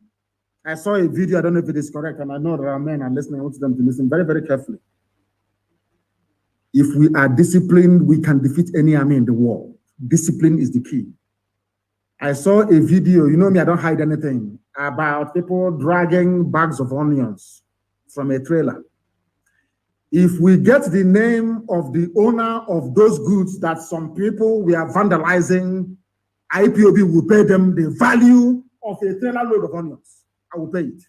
I saw a video, I don't know if it is correct, and I know there are men and listening. I want them to listen very, very carefully. If we are disciplined, we can defeat any army in the world. Discipline is the key. I saw a video, you know me, I don't hide anything, about people dragging bags of onions from a trailer. If we get the name of the owner of those goods that some people we are vandalizing, IPOB will pay them the value of a trailer load of onions. I will pay it.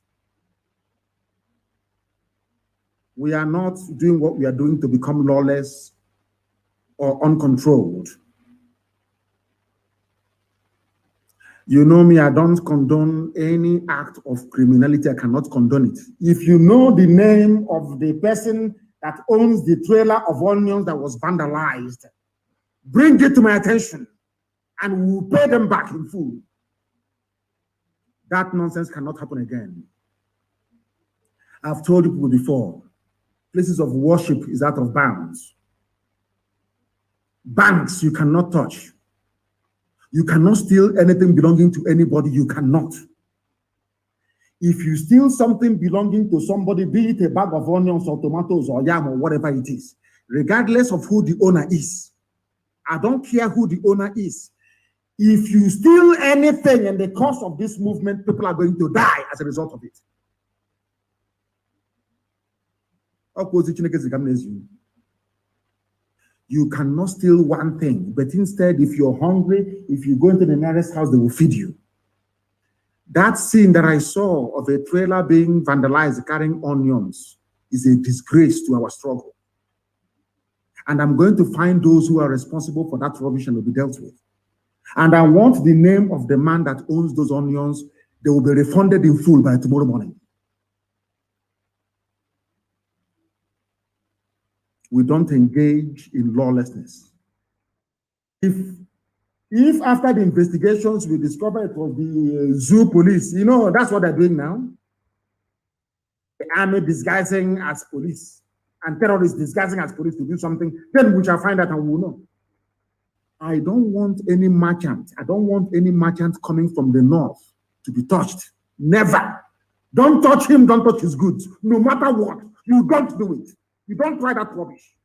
We are not doing what we are doing to become lawless or uncontrolled. You know me, I don't condone any act of criminality. I cannot condone it. If you know the name of the person that owns the trailer of onions that was vandalized, bring it to my attention and we'll pay them back in full. That nonsense cannot happen again. I've told you people before, places of worship is out of bounds. Banks you cannot touch. You cannot steal anything belonging to anybody. You cannot. If you steal something belonging to somebody, be it a bag of onions or tomatoes or yam or whatever it is, regardless of who the owner is, I don't care who the owner is. If you steal anything in the course of this movement, people are going to die as a result of it. You cannot steal one thing, but instead, if you're hungry, if you go into the nearest house, they will feed you. That scene that I saw of a trailer being vandalized carrying onions is a disgrace to our struggle. And I'm going to find those who are responsible for that rubbish and will be dealt with. And I want the name of the man that owns those onions. They will be refunded in full by tomorrow morning. We don't engage in lawlessness. If after the investigations we discover it was the zoo police, you know, that's what they're doing now. The army disguising as police and terrorists disguising as police to do something, then we shall find out and we will know. I don't want any merchant. I don't want any merchant coming from the north to be touched. Never. Don't touch him, don't touch his goods. No matter what, you don't do it. You don't try that rubbish.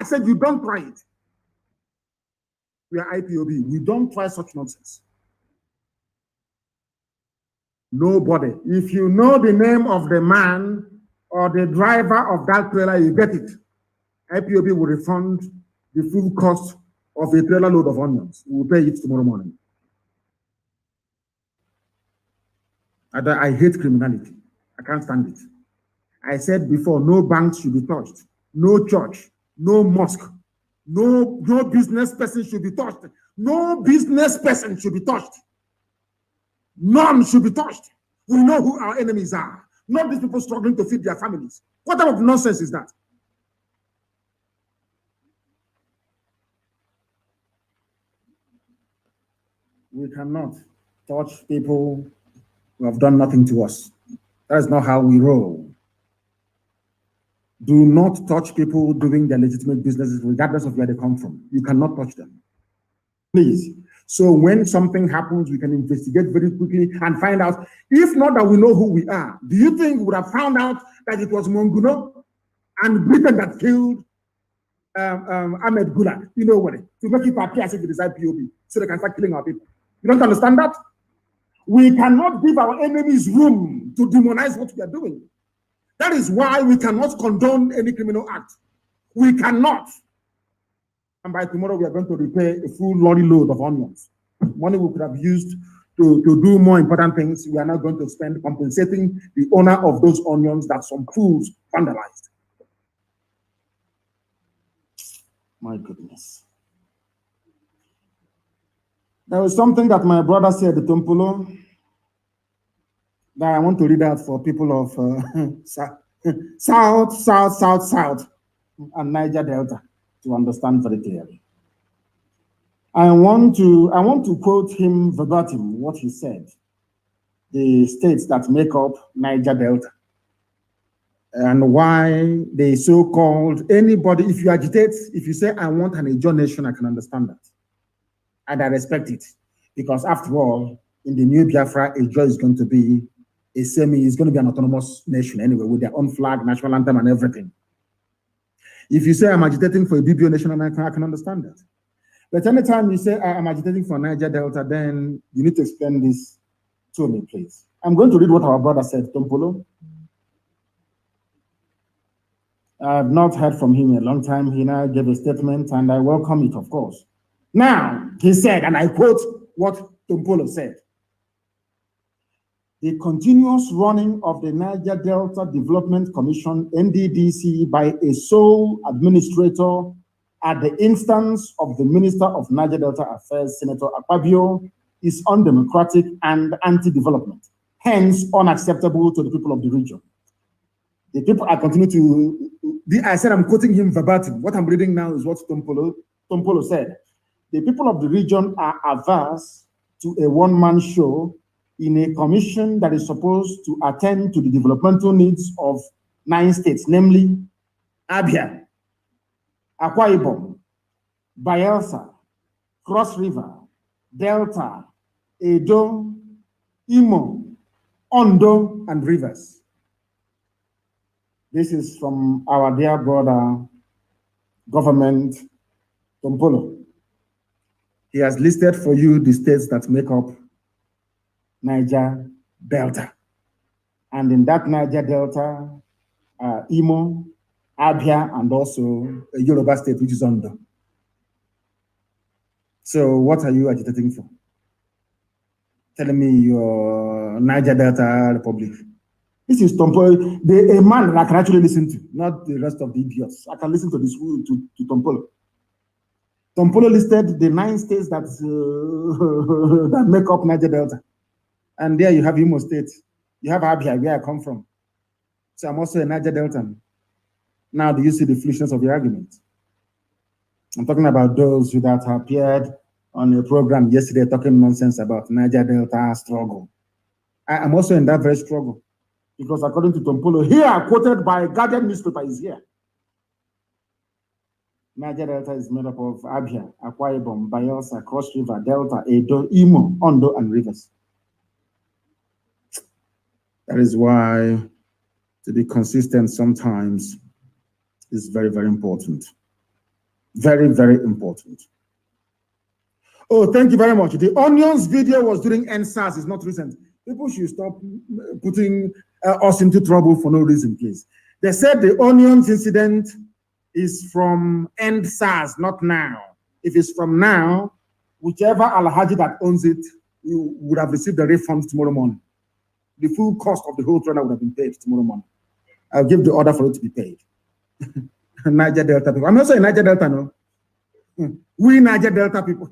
I said you don't try it. We are IPOB. We don't try such nonsense. Nobody. If you know the name of the man or the driver of that trailer, you get it. IPOB will refund the full cost of a trailer load of onions. We will pay it tomorrow morning. I hate criminality. I can't stand it. I said before, no banks should be touched, no church, no mosque, no business person should be touched. No business person should be touched. None should be touched. We know who our enemies are, not these people struggling to feed their families. What type of nonsense is that? We cannot touch people who have done nothing to us. That is not how we roll. Do not touch people doing their legitimate businesses, regardless of where they come from. You cannot touch them. Please. So when something happens, we can investigate very quickly and find out. If not that we know who we are, do you think we would have found out that it was Monguno and Britain that killed Ahmed Gulag? You know what? To make it appear as if it is IPOB, so they can start killing our people. You don't understand that? We cannot give our enemies room to demonize what we are doing. That is why we cannot condone any criminal act. We cannot. And by tomorrow, we are going to repay a full lorry load of onions. Money we could have used to do more important things. We are now going to spend compensating the owner of those onions that some fools vandalized. My goodness. There was something that my brother said, the Tompolo, that I want to read out for people of South, and Niger Delta to understand very clearly. I want to quote him verbatim what he said. The states that make up Niger Delta and why they so-called anybody. If you agitate, if you say I want an Ijaw nation, I can understand that. And I respect it, because after all, in the new Biafra, Ijaw is going to be it's going to be an autonomous nation anyway, with their own flag, national anthem, and everything. If you say I'm agitating for a BBO nation, I can understand that. But anytime you say I'm agitating for Niger Delta, then you need to explain this to me, please. I'm going to read what our brother said, Tompolo. I've not heard from him in a long time. He now gave a statement, and I welcome it, of course. Now, he said, and I quote what Tompolo said, the continuous running of the Niger Delta Development Commission, NDDC, by a sole administrator at the instance of the Minister of Niger Delta Affairs, Senator Akpabio, is undemocratic and anti-development, hence unacceptable to the people of the region. The people are continuing to, I said I'm quoting him verbatim. What I'm reading now is what Tompolo said. The people of the region are averse to a one-man show in a commission that is supposed to attend to the developmental needs of 9 states, namely Abia, Akwa Ibom, Bayelsa, Cross River, Delta, Edo, Imo, Ondo, and Rivers. This is from our dear brother, government, Tompolo. He has listed for you the states that make up Niger Delta. And in that Niger Delta, Imo, Abia, and also a Yoruba state, which is Ondo. So what are you agitating for? Telling me your Niger Delta Republic. This is Tompolo, a man that I can actually listen to, not the rest of the idiots. I can listen to this to Tompolo. Tompolo listed the 9 states that, that make up Niger Delta. And there you have Imo State. You have Abia, where I come from. So I'm also a Niger Deltan. Now do you see the foolishness of the argument? I'm talking about those who that appeared on a program yesterday talking nonsense about Niger Delta struggle. I'm also in that very struggle. Because according to Tompolo, here, quoted by Guardian newspaper, is here. Niger Delta is made up of Abia, Akwa Ibom, Bayelsa, Cross River, Delta, Edo, Imo, Ondo, and Rivers. That is why to be consistent sometimes is very, very important. Very, very important. Oh, thank you very much. The Onions video was during NSAS. It's not recent. People should stop putting us into trouble for no reason, please. They said the Onions incident is from end SARS, not now. If it's from now, whichever Alhaji that owns it, you would have received the refund tomorrow morning. The full cost of the whole trailer would have been paid tomorrow morning. I'll give the order for it to be paid. Niger Delta people. I'm also a Niger Delta, no? We Niger Delta people.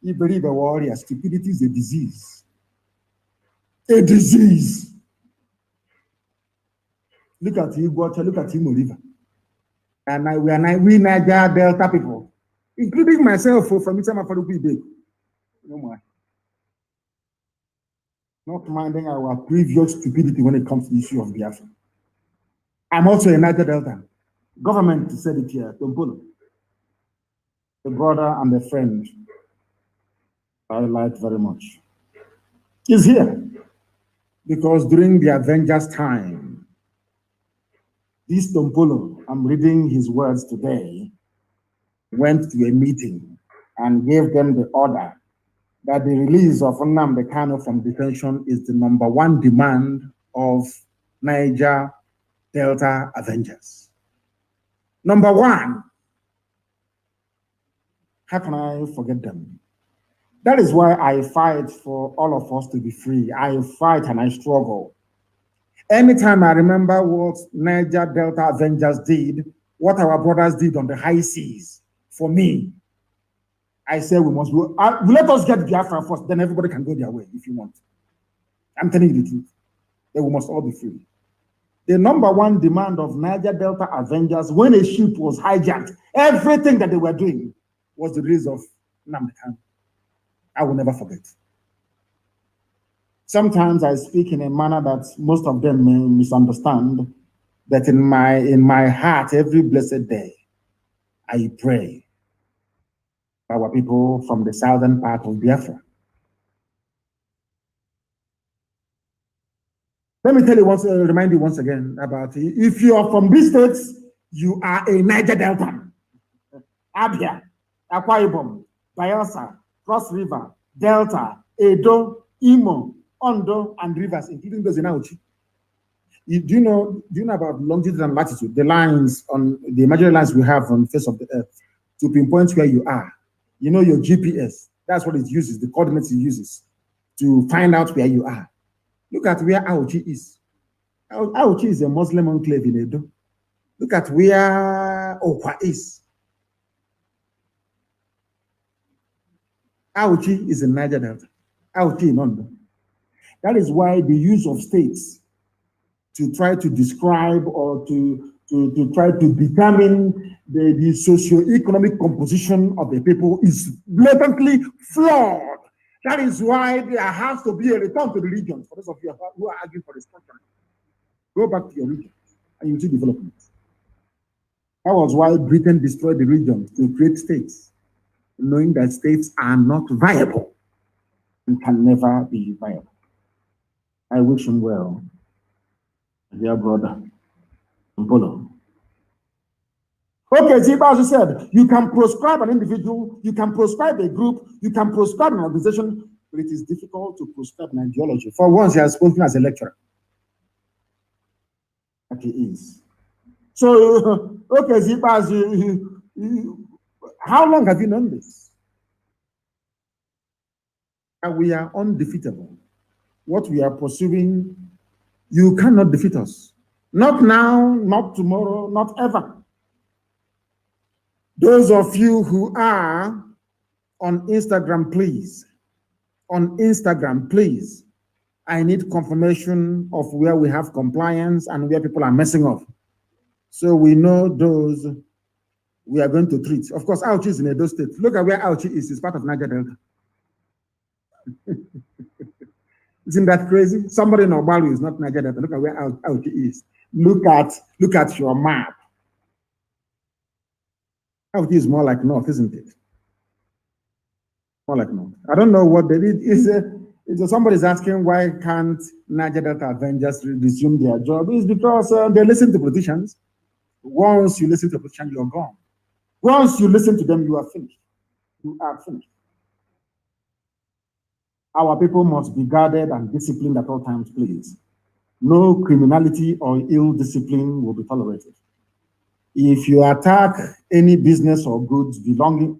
You believe a warrior, stupidity is a disease. A disease. Look at you, Gwacha, look at Imo River. And we Niger Delta people, including myself from Itama Faruku Big. No more. Not minding our previous stupidity when it comes to the issue of Biafra. I'm also a Niger Delta. Government said it here, Tompolo. The brother and the friend I like very much. He's here because during the Avengers time, this Tompolo, I'm reading his words today, went to a meeting and gave them the order that the release of Nnamdi Kanu from detention is the #1 demand of Niger Delta Avengers. #1. How can I forget them? That is why I fight for all of us to be free. I fight and I struggle. Anytime I remember what Niger Delta Avengers did, what our brothers did on the high seas, for me, I say we must go. Let us get Biafra first, then everybody can go their way if you want. I'm telling you the truth. Then we must all be free. The #1 demand of Niger Delta Avengers, when a ship was hijacked, everything that they were doing was the release of Nnamdi Kanu. I will never forget. Sometimes I speak in a manner that most of them may misunderstand, that in my heart, every blessed day, I pray for our people from the southern part of Biafra. Let me tell you once, remind you once again about, if you are from these states, you are a Niger Delta. Abia, Akwa Ibom, Bayelsa, Cross River, Delta, Edo, Imo, Ondo, and Rivers, including those in Auchi. Do you know about longitude and latitude, the lines on the imaginary lines we have on the face of the earth to pinpoint where you are? You know your GPS, that's what it uses, the coordinates it uses to find out where you are. Look at where Auchi is. Auchi is a Muslim enclave in Edo. Look at where Okwa is. Auchi is in Niger Delta. Auchi in Ondo. That is why the use of states to try to describe or to try to determine the socio-economic composition of the people is blatantly flawed. That is why there has to be a return to the regions. For those of you who are arguing for this country, go back to your region and you see development. That was why Britain destroyed the region to create states, knowing that states are not viable and can never be viable. I wish him well, dear brother. Polo. Okay, see, as you said, you can proscribe an individual, you can proscribe a group, you can proscribe an organization, but it is difficult to prescribe an ideology. For once, he has spoken as a lecturer. Like he is. So, okay, Zipas, how long have you known this? And we are undefeatable. What we are pursuing, you cannot defeat us. Not now, not tomorrow, not ever. Those of you who are on Instagram, please. On Instagram, please. I need confirmation of where we have compliance and where people are messing up. So we know those we are going to treat. Of course, Auchi is in Edo State. Look at where Auchi is. It's part of Niger Delta. Isn't that crazy? Somebody in Obalu is not Niger Delta. Look at where Auchi is. Look at your map. Auchi is more like north, isn't it? More like north. I don't know what they did. Somebody's asking why can't Niger Delta Avengers resume their job? It's because they listen to politicians. Once you listen to a politician, you're gone. Once you listen to them, you are finished. You are finished. Our people must be guarded and disciplined at all times, please. No criminality or ill discipline will be tolerated. If you attack any business or goods belonging,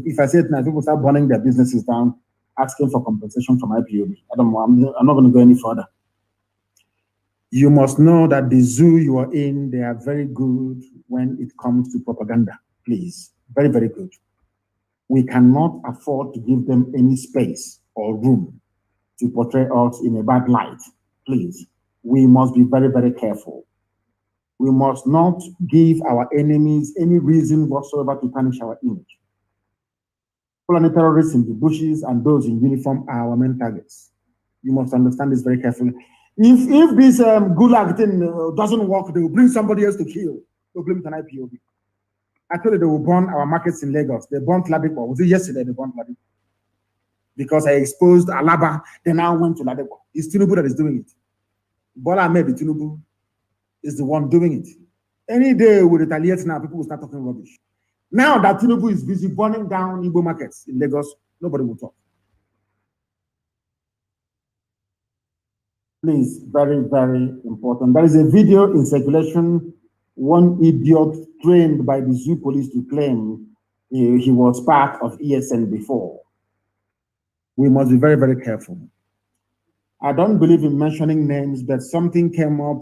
if I say it now, people start burning their businesses down, asking for compensation from IPOB. I'm not going to go any further. You must know that the zoo you are in, they are very good when it comes to propaganda, please. Very, very good. We cannot afford to give them any space or room to portray us in a bad light, please. We must be very, very careful. We must not give our enemies any reason whatsoever to tarnish our image. Fulani terrorists in the bushes and those in uniform are our main targets. You must understand this very carefully. If this gulag thing doesn't work, they will bring somebody else to kill. They'll blame it on IPOB. Actually, they will burn our markets in Lagos. They burnt Ladipo. Was it yesterday they burnt Ladipo? Because I exposed Alaba, they now went to Ladipo. It's Tinubu that is doing it. Bola Ahmed Tinubu is the one doing it. Any day we retaliate now, people will start talking rubbish. Now that Tinubu is busy burning down Igbo markets in Lagos, nobody will talk. Please, very, very important. There is a video in circulation, one idiot trained by the zoo police to claim he was part of ESN before. We must be very, very careful. I don't believe in mentioning names, but something came up.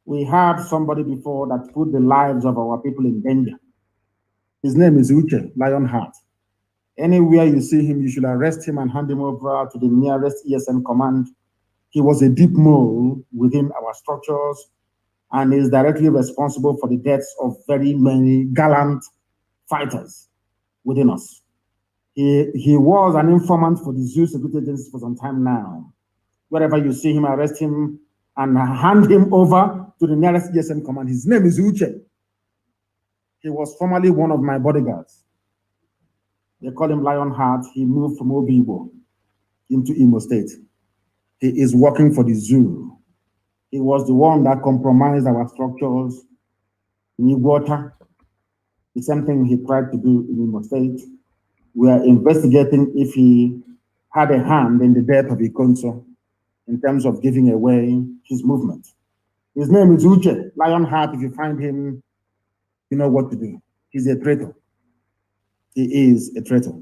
We had somebody before that put the lives of our people in danger. His name is Uche Lionheart. Anywhere you see him, you should arrest him and hand him over to the nearest ESN command. He was a deep mole within our structures and is directly responsible for the deaths of very many gallant fighters within us. He was an informant for the zoo security agency for some time now. Wherever you see him, arrest him and hand him over to the nearest ESN command. His name is Uche. He was formerly one of my bodyguards. They call him Lionheart. He moved from Obibo into Imo State. He is working for the zoo. He was the one that compromised our structures in Iguota. The same thing he tried to do in Imo State. We are investigating if he had a hand in the death of Ikonso in terms of giving away his movement. His name is Uche Lionheart. If you find him, you know what to do. He's a traitor. He is a traitor.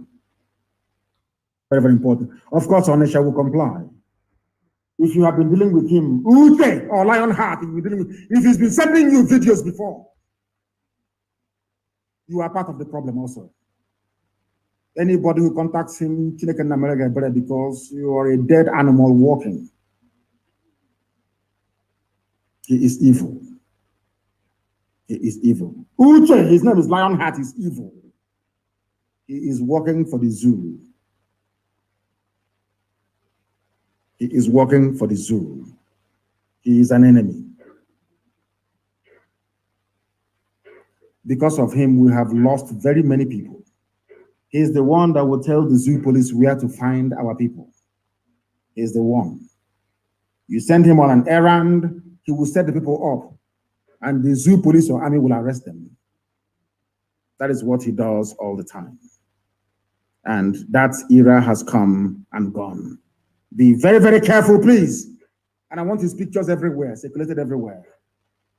Very, very important. Of course, Onisha will comply. If you have been dealing with him, Uche or Lionheart, if he's been sending you videos before, you are part of the problem also. Anybody who contacts him, because you are a dead animal walking. He is evil. He is evil. Uche, his name is Lionheart, is evil. He is working for the zoo. He is working for the zoo. He is an enemy. Because of him, we have lost very many people. He is the one that will tell the zoo police where to find our people. He is the one. You send him on an errand, he will set the people up, and the zoo police or army will arrest them. That is what he does all the time. And that era has come and gone. Be very, very careful, please. And I want his pictures everywhere, circulated everywhere,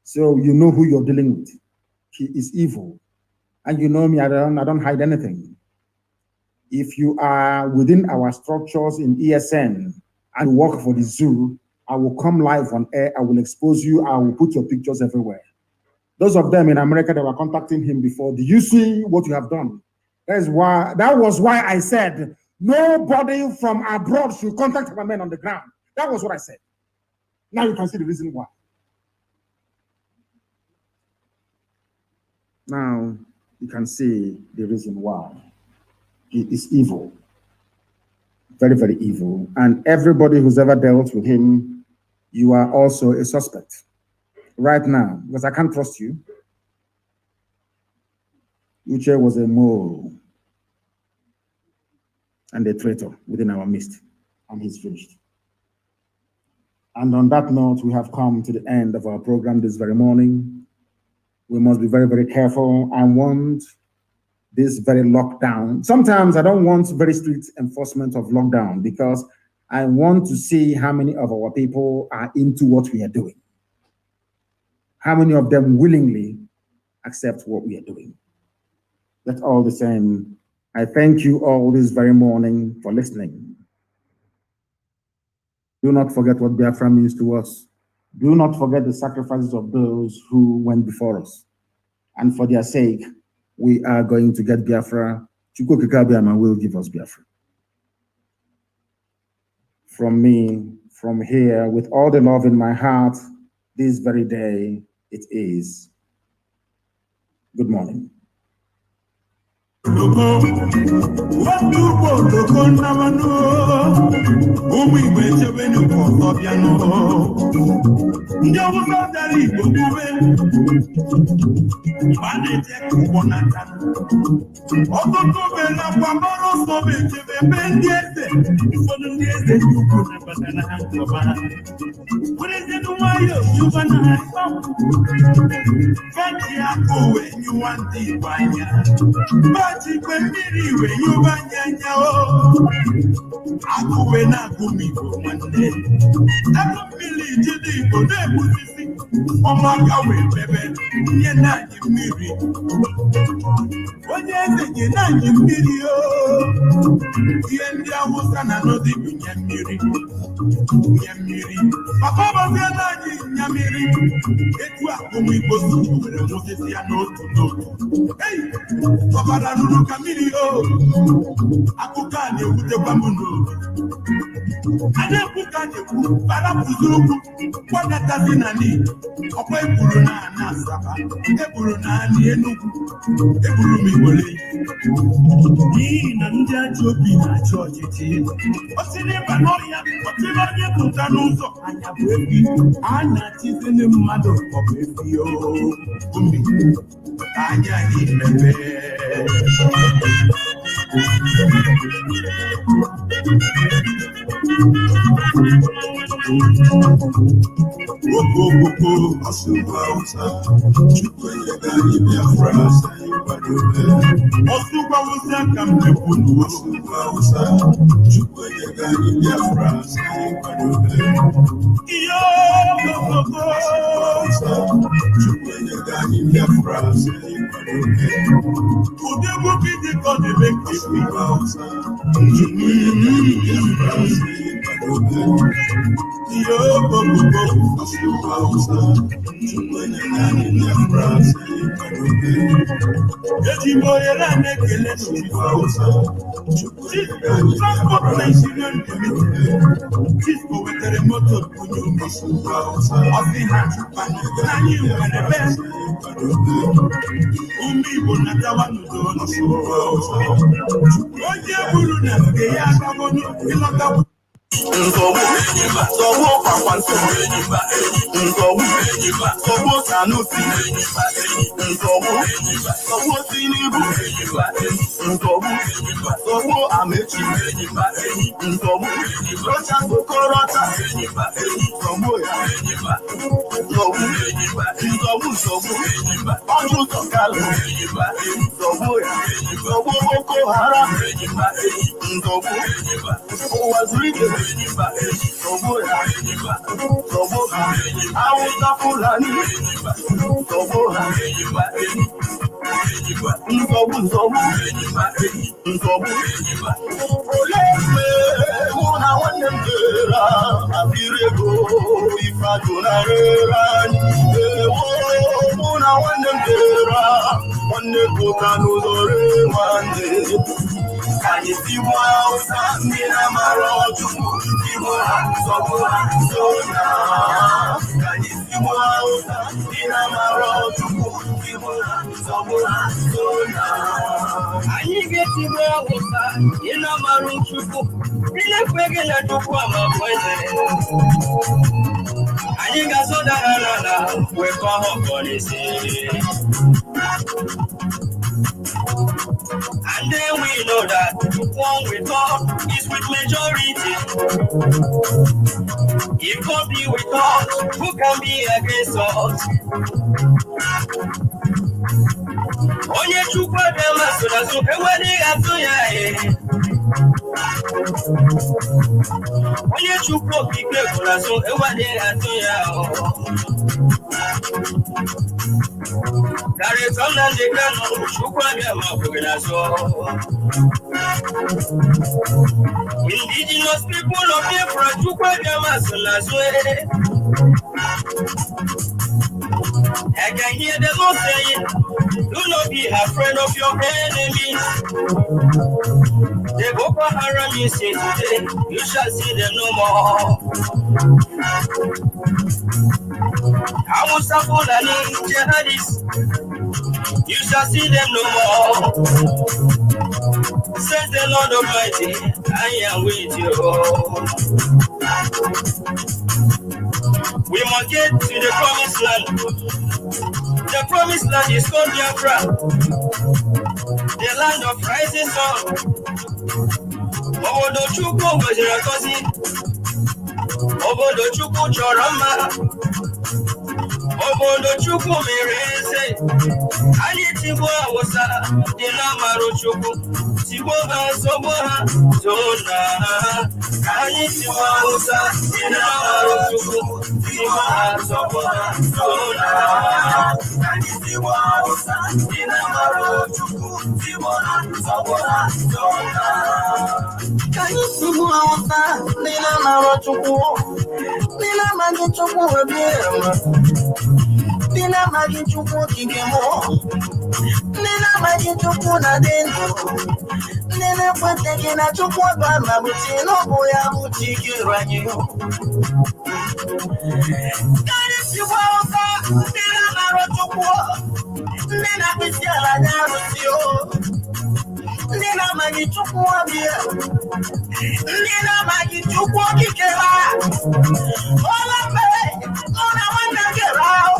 so you know who you're dealing with. He is evil. And you know me, I don't hide anything. If you are within our structures in ESN and work for the zoo, I will come live on air, I will expose you, I will put your pictures everywhere. Those of them in America that were contacting him before, do you see what you have done? That was why I said, nobody from abroad should contact our men on the ground. That was what I said. Now you can see the reason why. Now you can see the reason why. He is evil. Very, very evil. And everybody who's ever dealt with him, you are also a suspect. Right now, because I can't trust you. Uche was a mole and a traitor within our midst, and he's finished. And on that note, we have come to the end of our program this very morning. We must be very, very careful. I want this very lockdown. Sometimes I don't want very strict enforcement of lockdown because I want to see how many of our people are into what we are doing. How many of them willingly accept what we are doing. That's all the same. I thank you all this very morning for listening. Do not forget what Biafra means to us. Do not forget the sacrifices of those who went before us. And for their sake, we are going to get Biafra. Chukwu Kikabiama will give us Biafra. From me, from here, with all the love in my heart, this very day, it is. Good morning. And then we know that one we talk is with majority. If God be with us, who can be against us? Onye chukwu abịama so na so ewere atụ ya Onye chukwu okike bụ na so ewere atụ ya Biafra Nnamdi Kanu'S chukwu abịama bụ na so Indigenous people of Biafra chukwu abịama so na so I can hear the Lord saying, do not be afraid of your enemies. The Boko Haram you see today, you shall see them no more. Hausa Fulani jihadists, you shall see them no more. Says the Lord Almighty, I am with you. We must get to the promised land. The promised land is called Biafra, the land of rising sun. Obodo Chukwu gọziri agọzi, obodo Chukwu chọrọ mma, obodo Chukwu mere eze. Anyị tigbuo awụsa dị n'amarụ Chukwu, tigbuo ha zọgbuo ha zona ha. Anyị tigbuo awụsa dị n'amarụ Chukwu, tigbuo ha zọgbuo ha zona ha. Anyị tigbuo awụsa dị n'amarụ Chukwu, tigbuo ha zọgbuo ha zona ha. Anyị tigbuo awụsa dị n'amarụ Chukwu, dị n'amarụ Chukwu webiere. Nina magi chukwu kikemo, nina magi chukwu na dendo, nina kwete kina chukwu bama buti no boya buti kiranyo. Kani siwa oka, nina maro chukwu, nina kisi ala nyarusio, nina magi chukwu abia, nina magi chukwu kikera. Ola me, ona wana gerao.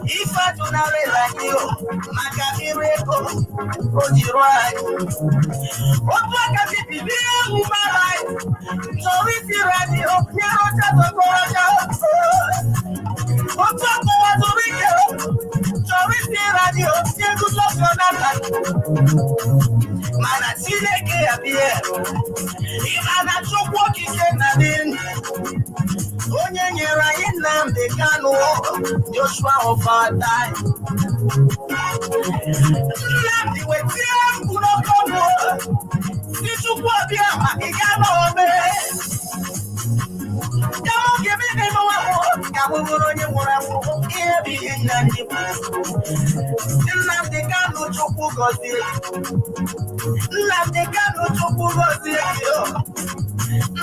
If I do not like you, Macabireko, Ojirai, what like a baby, my life? So if you radio, what was a weekend? So if you radio, you could love your number. Man, I see the gay appear. If I'm not so walking, in. Onye nyere anyị Nnamdi Kanu'S, Joshua of our time. Nnamdi wetie mkpụrụ ọkọgwụ, si Chukwu abịama ị ga-ama ome. Kama oge ebe ime nwapụ, ka Nnamdi Kanu Chukwu gozie Nnamdi Kanu Chukwu gozie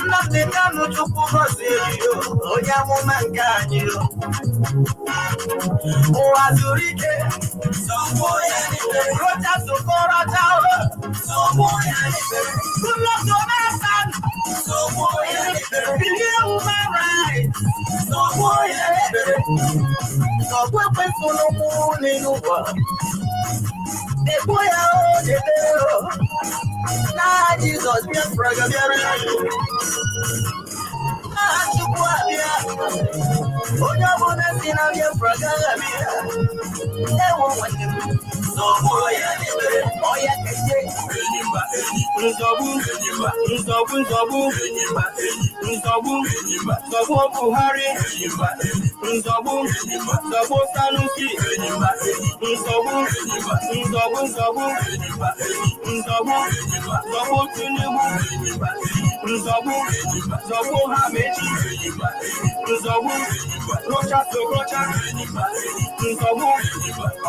Nnamdi Kanu Chukwu gozie onye amụma nke anyị ụwa zuru ike rocha sokọrọcha ụlọ Jonathan bilie human rights ọgwụ ekwesịrị ụmụ n'elu ụwa ekwu ya o debere o n'aha Jizọs Biafra ga-abịara anyị n'aha Chukwu abịa onye ọbụla si na Biafra ga-abịa ewu nwanne m nsogbu ya debere ọya keje nsogbu Buhari nsogbu Sanusi nsogbu Tinubu nsogbu Hameji nsogbu Rocha nsogbu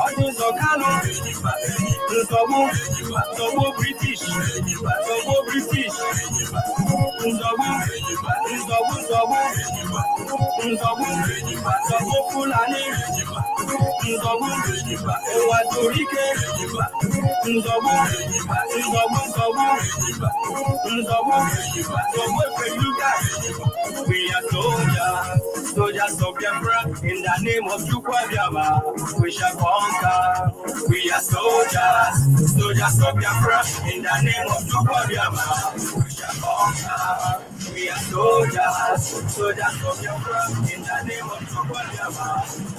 Odinso Kanu nsogbu British nsogbu Fulani nsogbu ụwa zuru ike nsogbu Efeluga. We are soldiers of Biafra in the name of Chukwuabiama. We shall conquer. We are soldiers of Biafra in the name of Chukwuabiama. We shall conquer. We are soldiers of Biafra in the name of Chukwuabiama.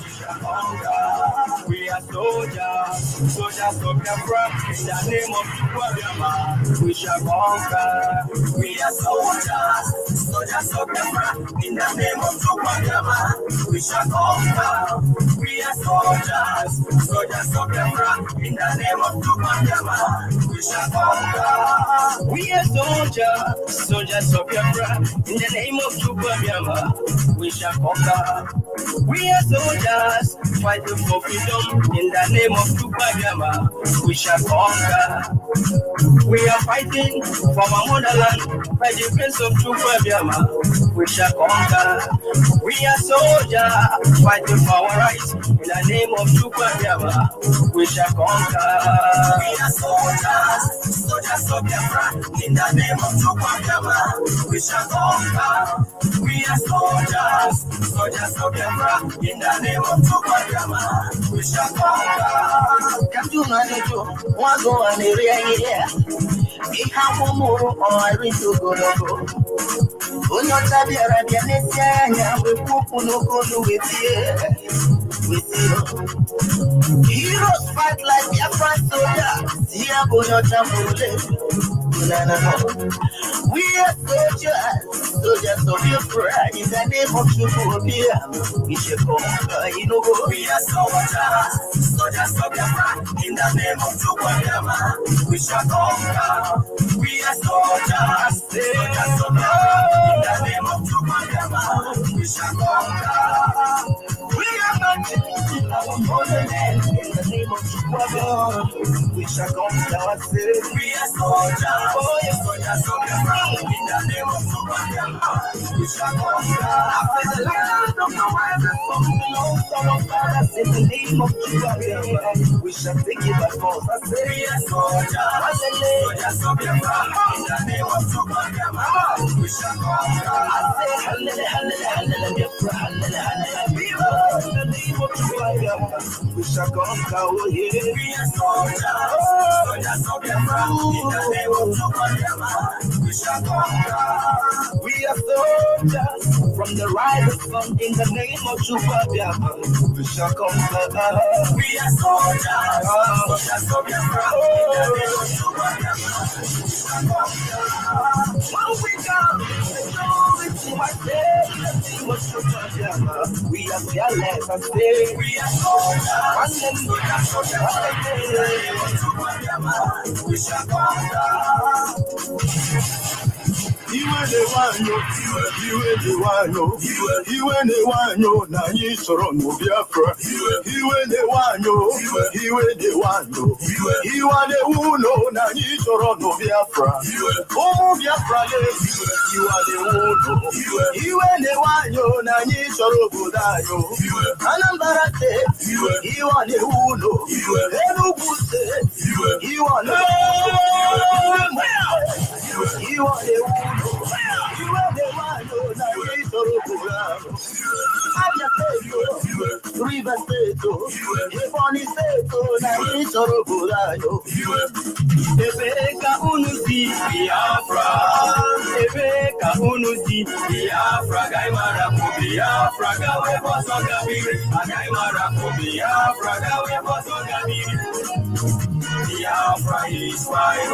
We shall conquer. We are soldiers of Biafra in the name of Chukwuabiama. We shall conquer. We are soldiers of Biafra in the name of Chukwuabiama. We shall conquer. We are soldiers of Biafra in the name of Chukwuabiama. We shall conquer. We are soldiers of Biafra in the name of Chukwuabiama. We shall conquer. We are soldiers fighting for freedom in the name of Chukwuabiama. We shall conquer. We are fighting for our motherland by the grace of Chukwuabiama. We shall conquer. We are soldiers fighting for our rights in the name of Chukwuabiama. We shall conquer. We are soldiers of Biafra in the name of Chukwuabiama. We shall conquer. We are soldiers of Biafra in the name of Chukwuabiama. We shall conquer. Come to Manejo, one go and area. We have one more or I read to go. We heroes fight like Biafra soldiers. We are soldiers of Biafra in the name of Chukwuabiama. We shall conquer. We are soldiers of Biafra in the name of Chukwuabiama. We shall conquer. We are soldiers of Biafra in the name of Chukwuabiama. We shall conquer. We are marching in our motherland in the name of Chukwuabiama. We shall conquer. We are soldiers of Biafra in the name of Chukwuabiama. We shall conquer. After the land of the wild and from belongs to our fathers in the name of Chukwuabiama. We shall take it by force. I say we are soldiers of Biafra in the name of Chukwuabiama. We shall conquer. I say hallelujah, Biafra, hallelujah, in the name of Chukwuabiama. We shall conquer. Oh yeah, we are soldiers of Biafra in the name of Chukwuabiama. We shall conquer. We are soldiers from the rising sun in the name of Chukwuabiama. We shall conquer. We are soldiers of Biafra in the name of Chukwuabiama. We shall conquer. When we come, it's my day in the name of Chukwuabiama. We are fearless and stay. We are soldiers in the name of Chukwuabiama. We shall conquer. na anyị chọrọ no Biafra. Iwe the wanyo. Iwa the uno na anyị chọrọ no Biafra. Oh Biafra iwa the uno. Iwe the wanyo na anyị chọrọ obodo anyị. Anambra State iwa the uno. Enugu State iwa the uno. Iwa the uno. Iwe the wanyo na anyị chọrọ obodo anyị. Abia State, River State, Ebonyi State, na anyị chọrọ obodo anyị. Ebe ka unu si Biafra, ebe ka unu si Biafra, gaghị mara mụ Biafra, gawe bọsọ gabiri, agaghị mara mụ Biafra, gawe bọsọ gabiri. Biafra is fire.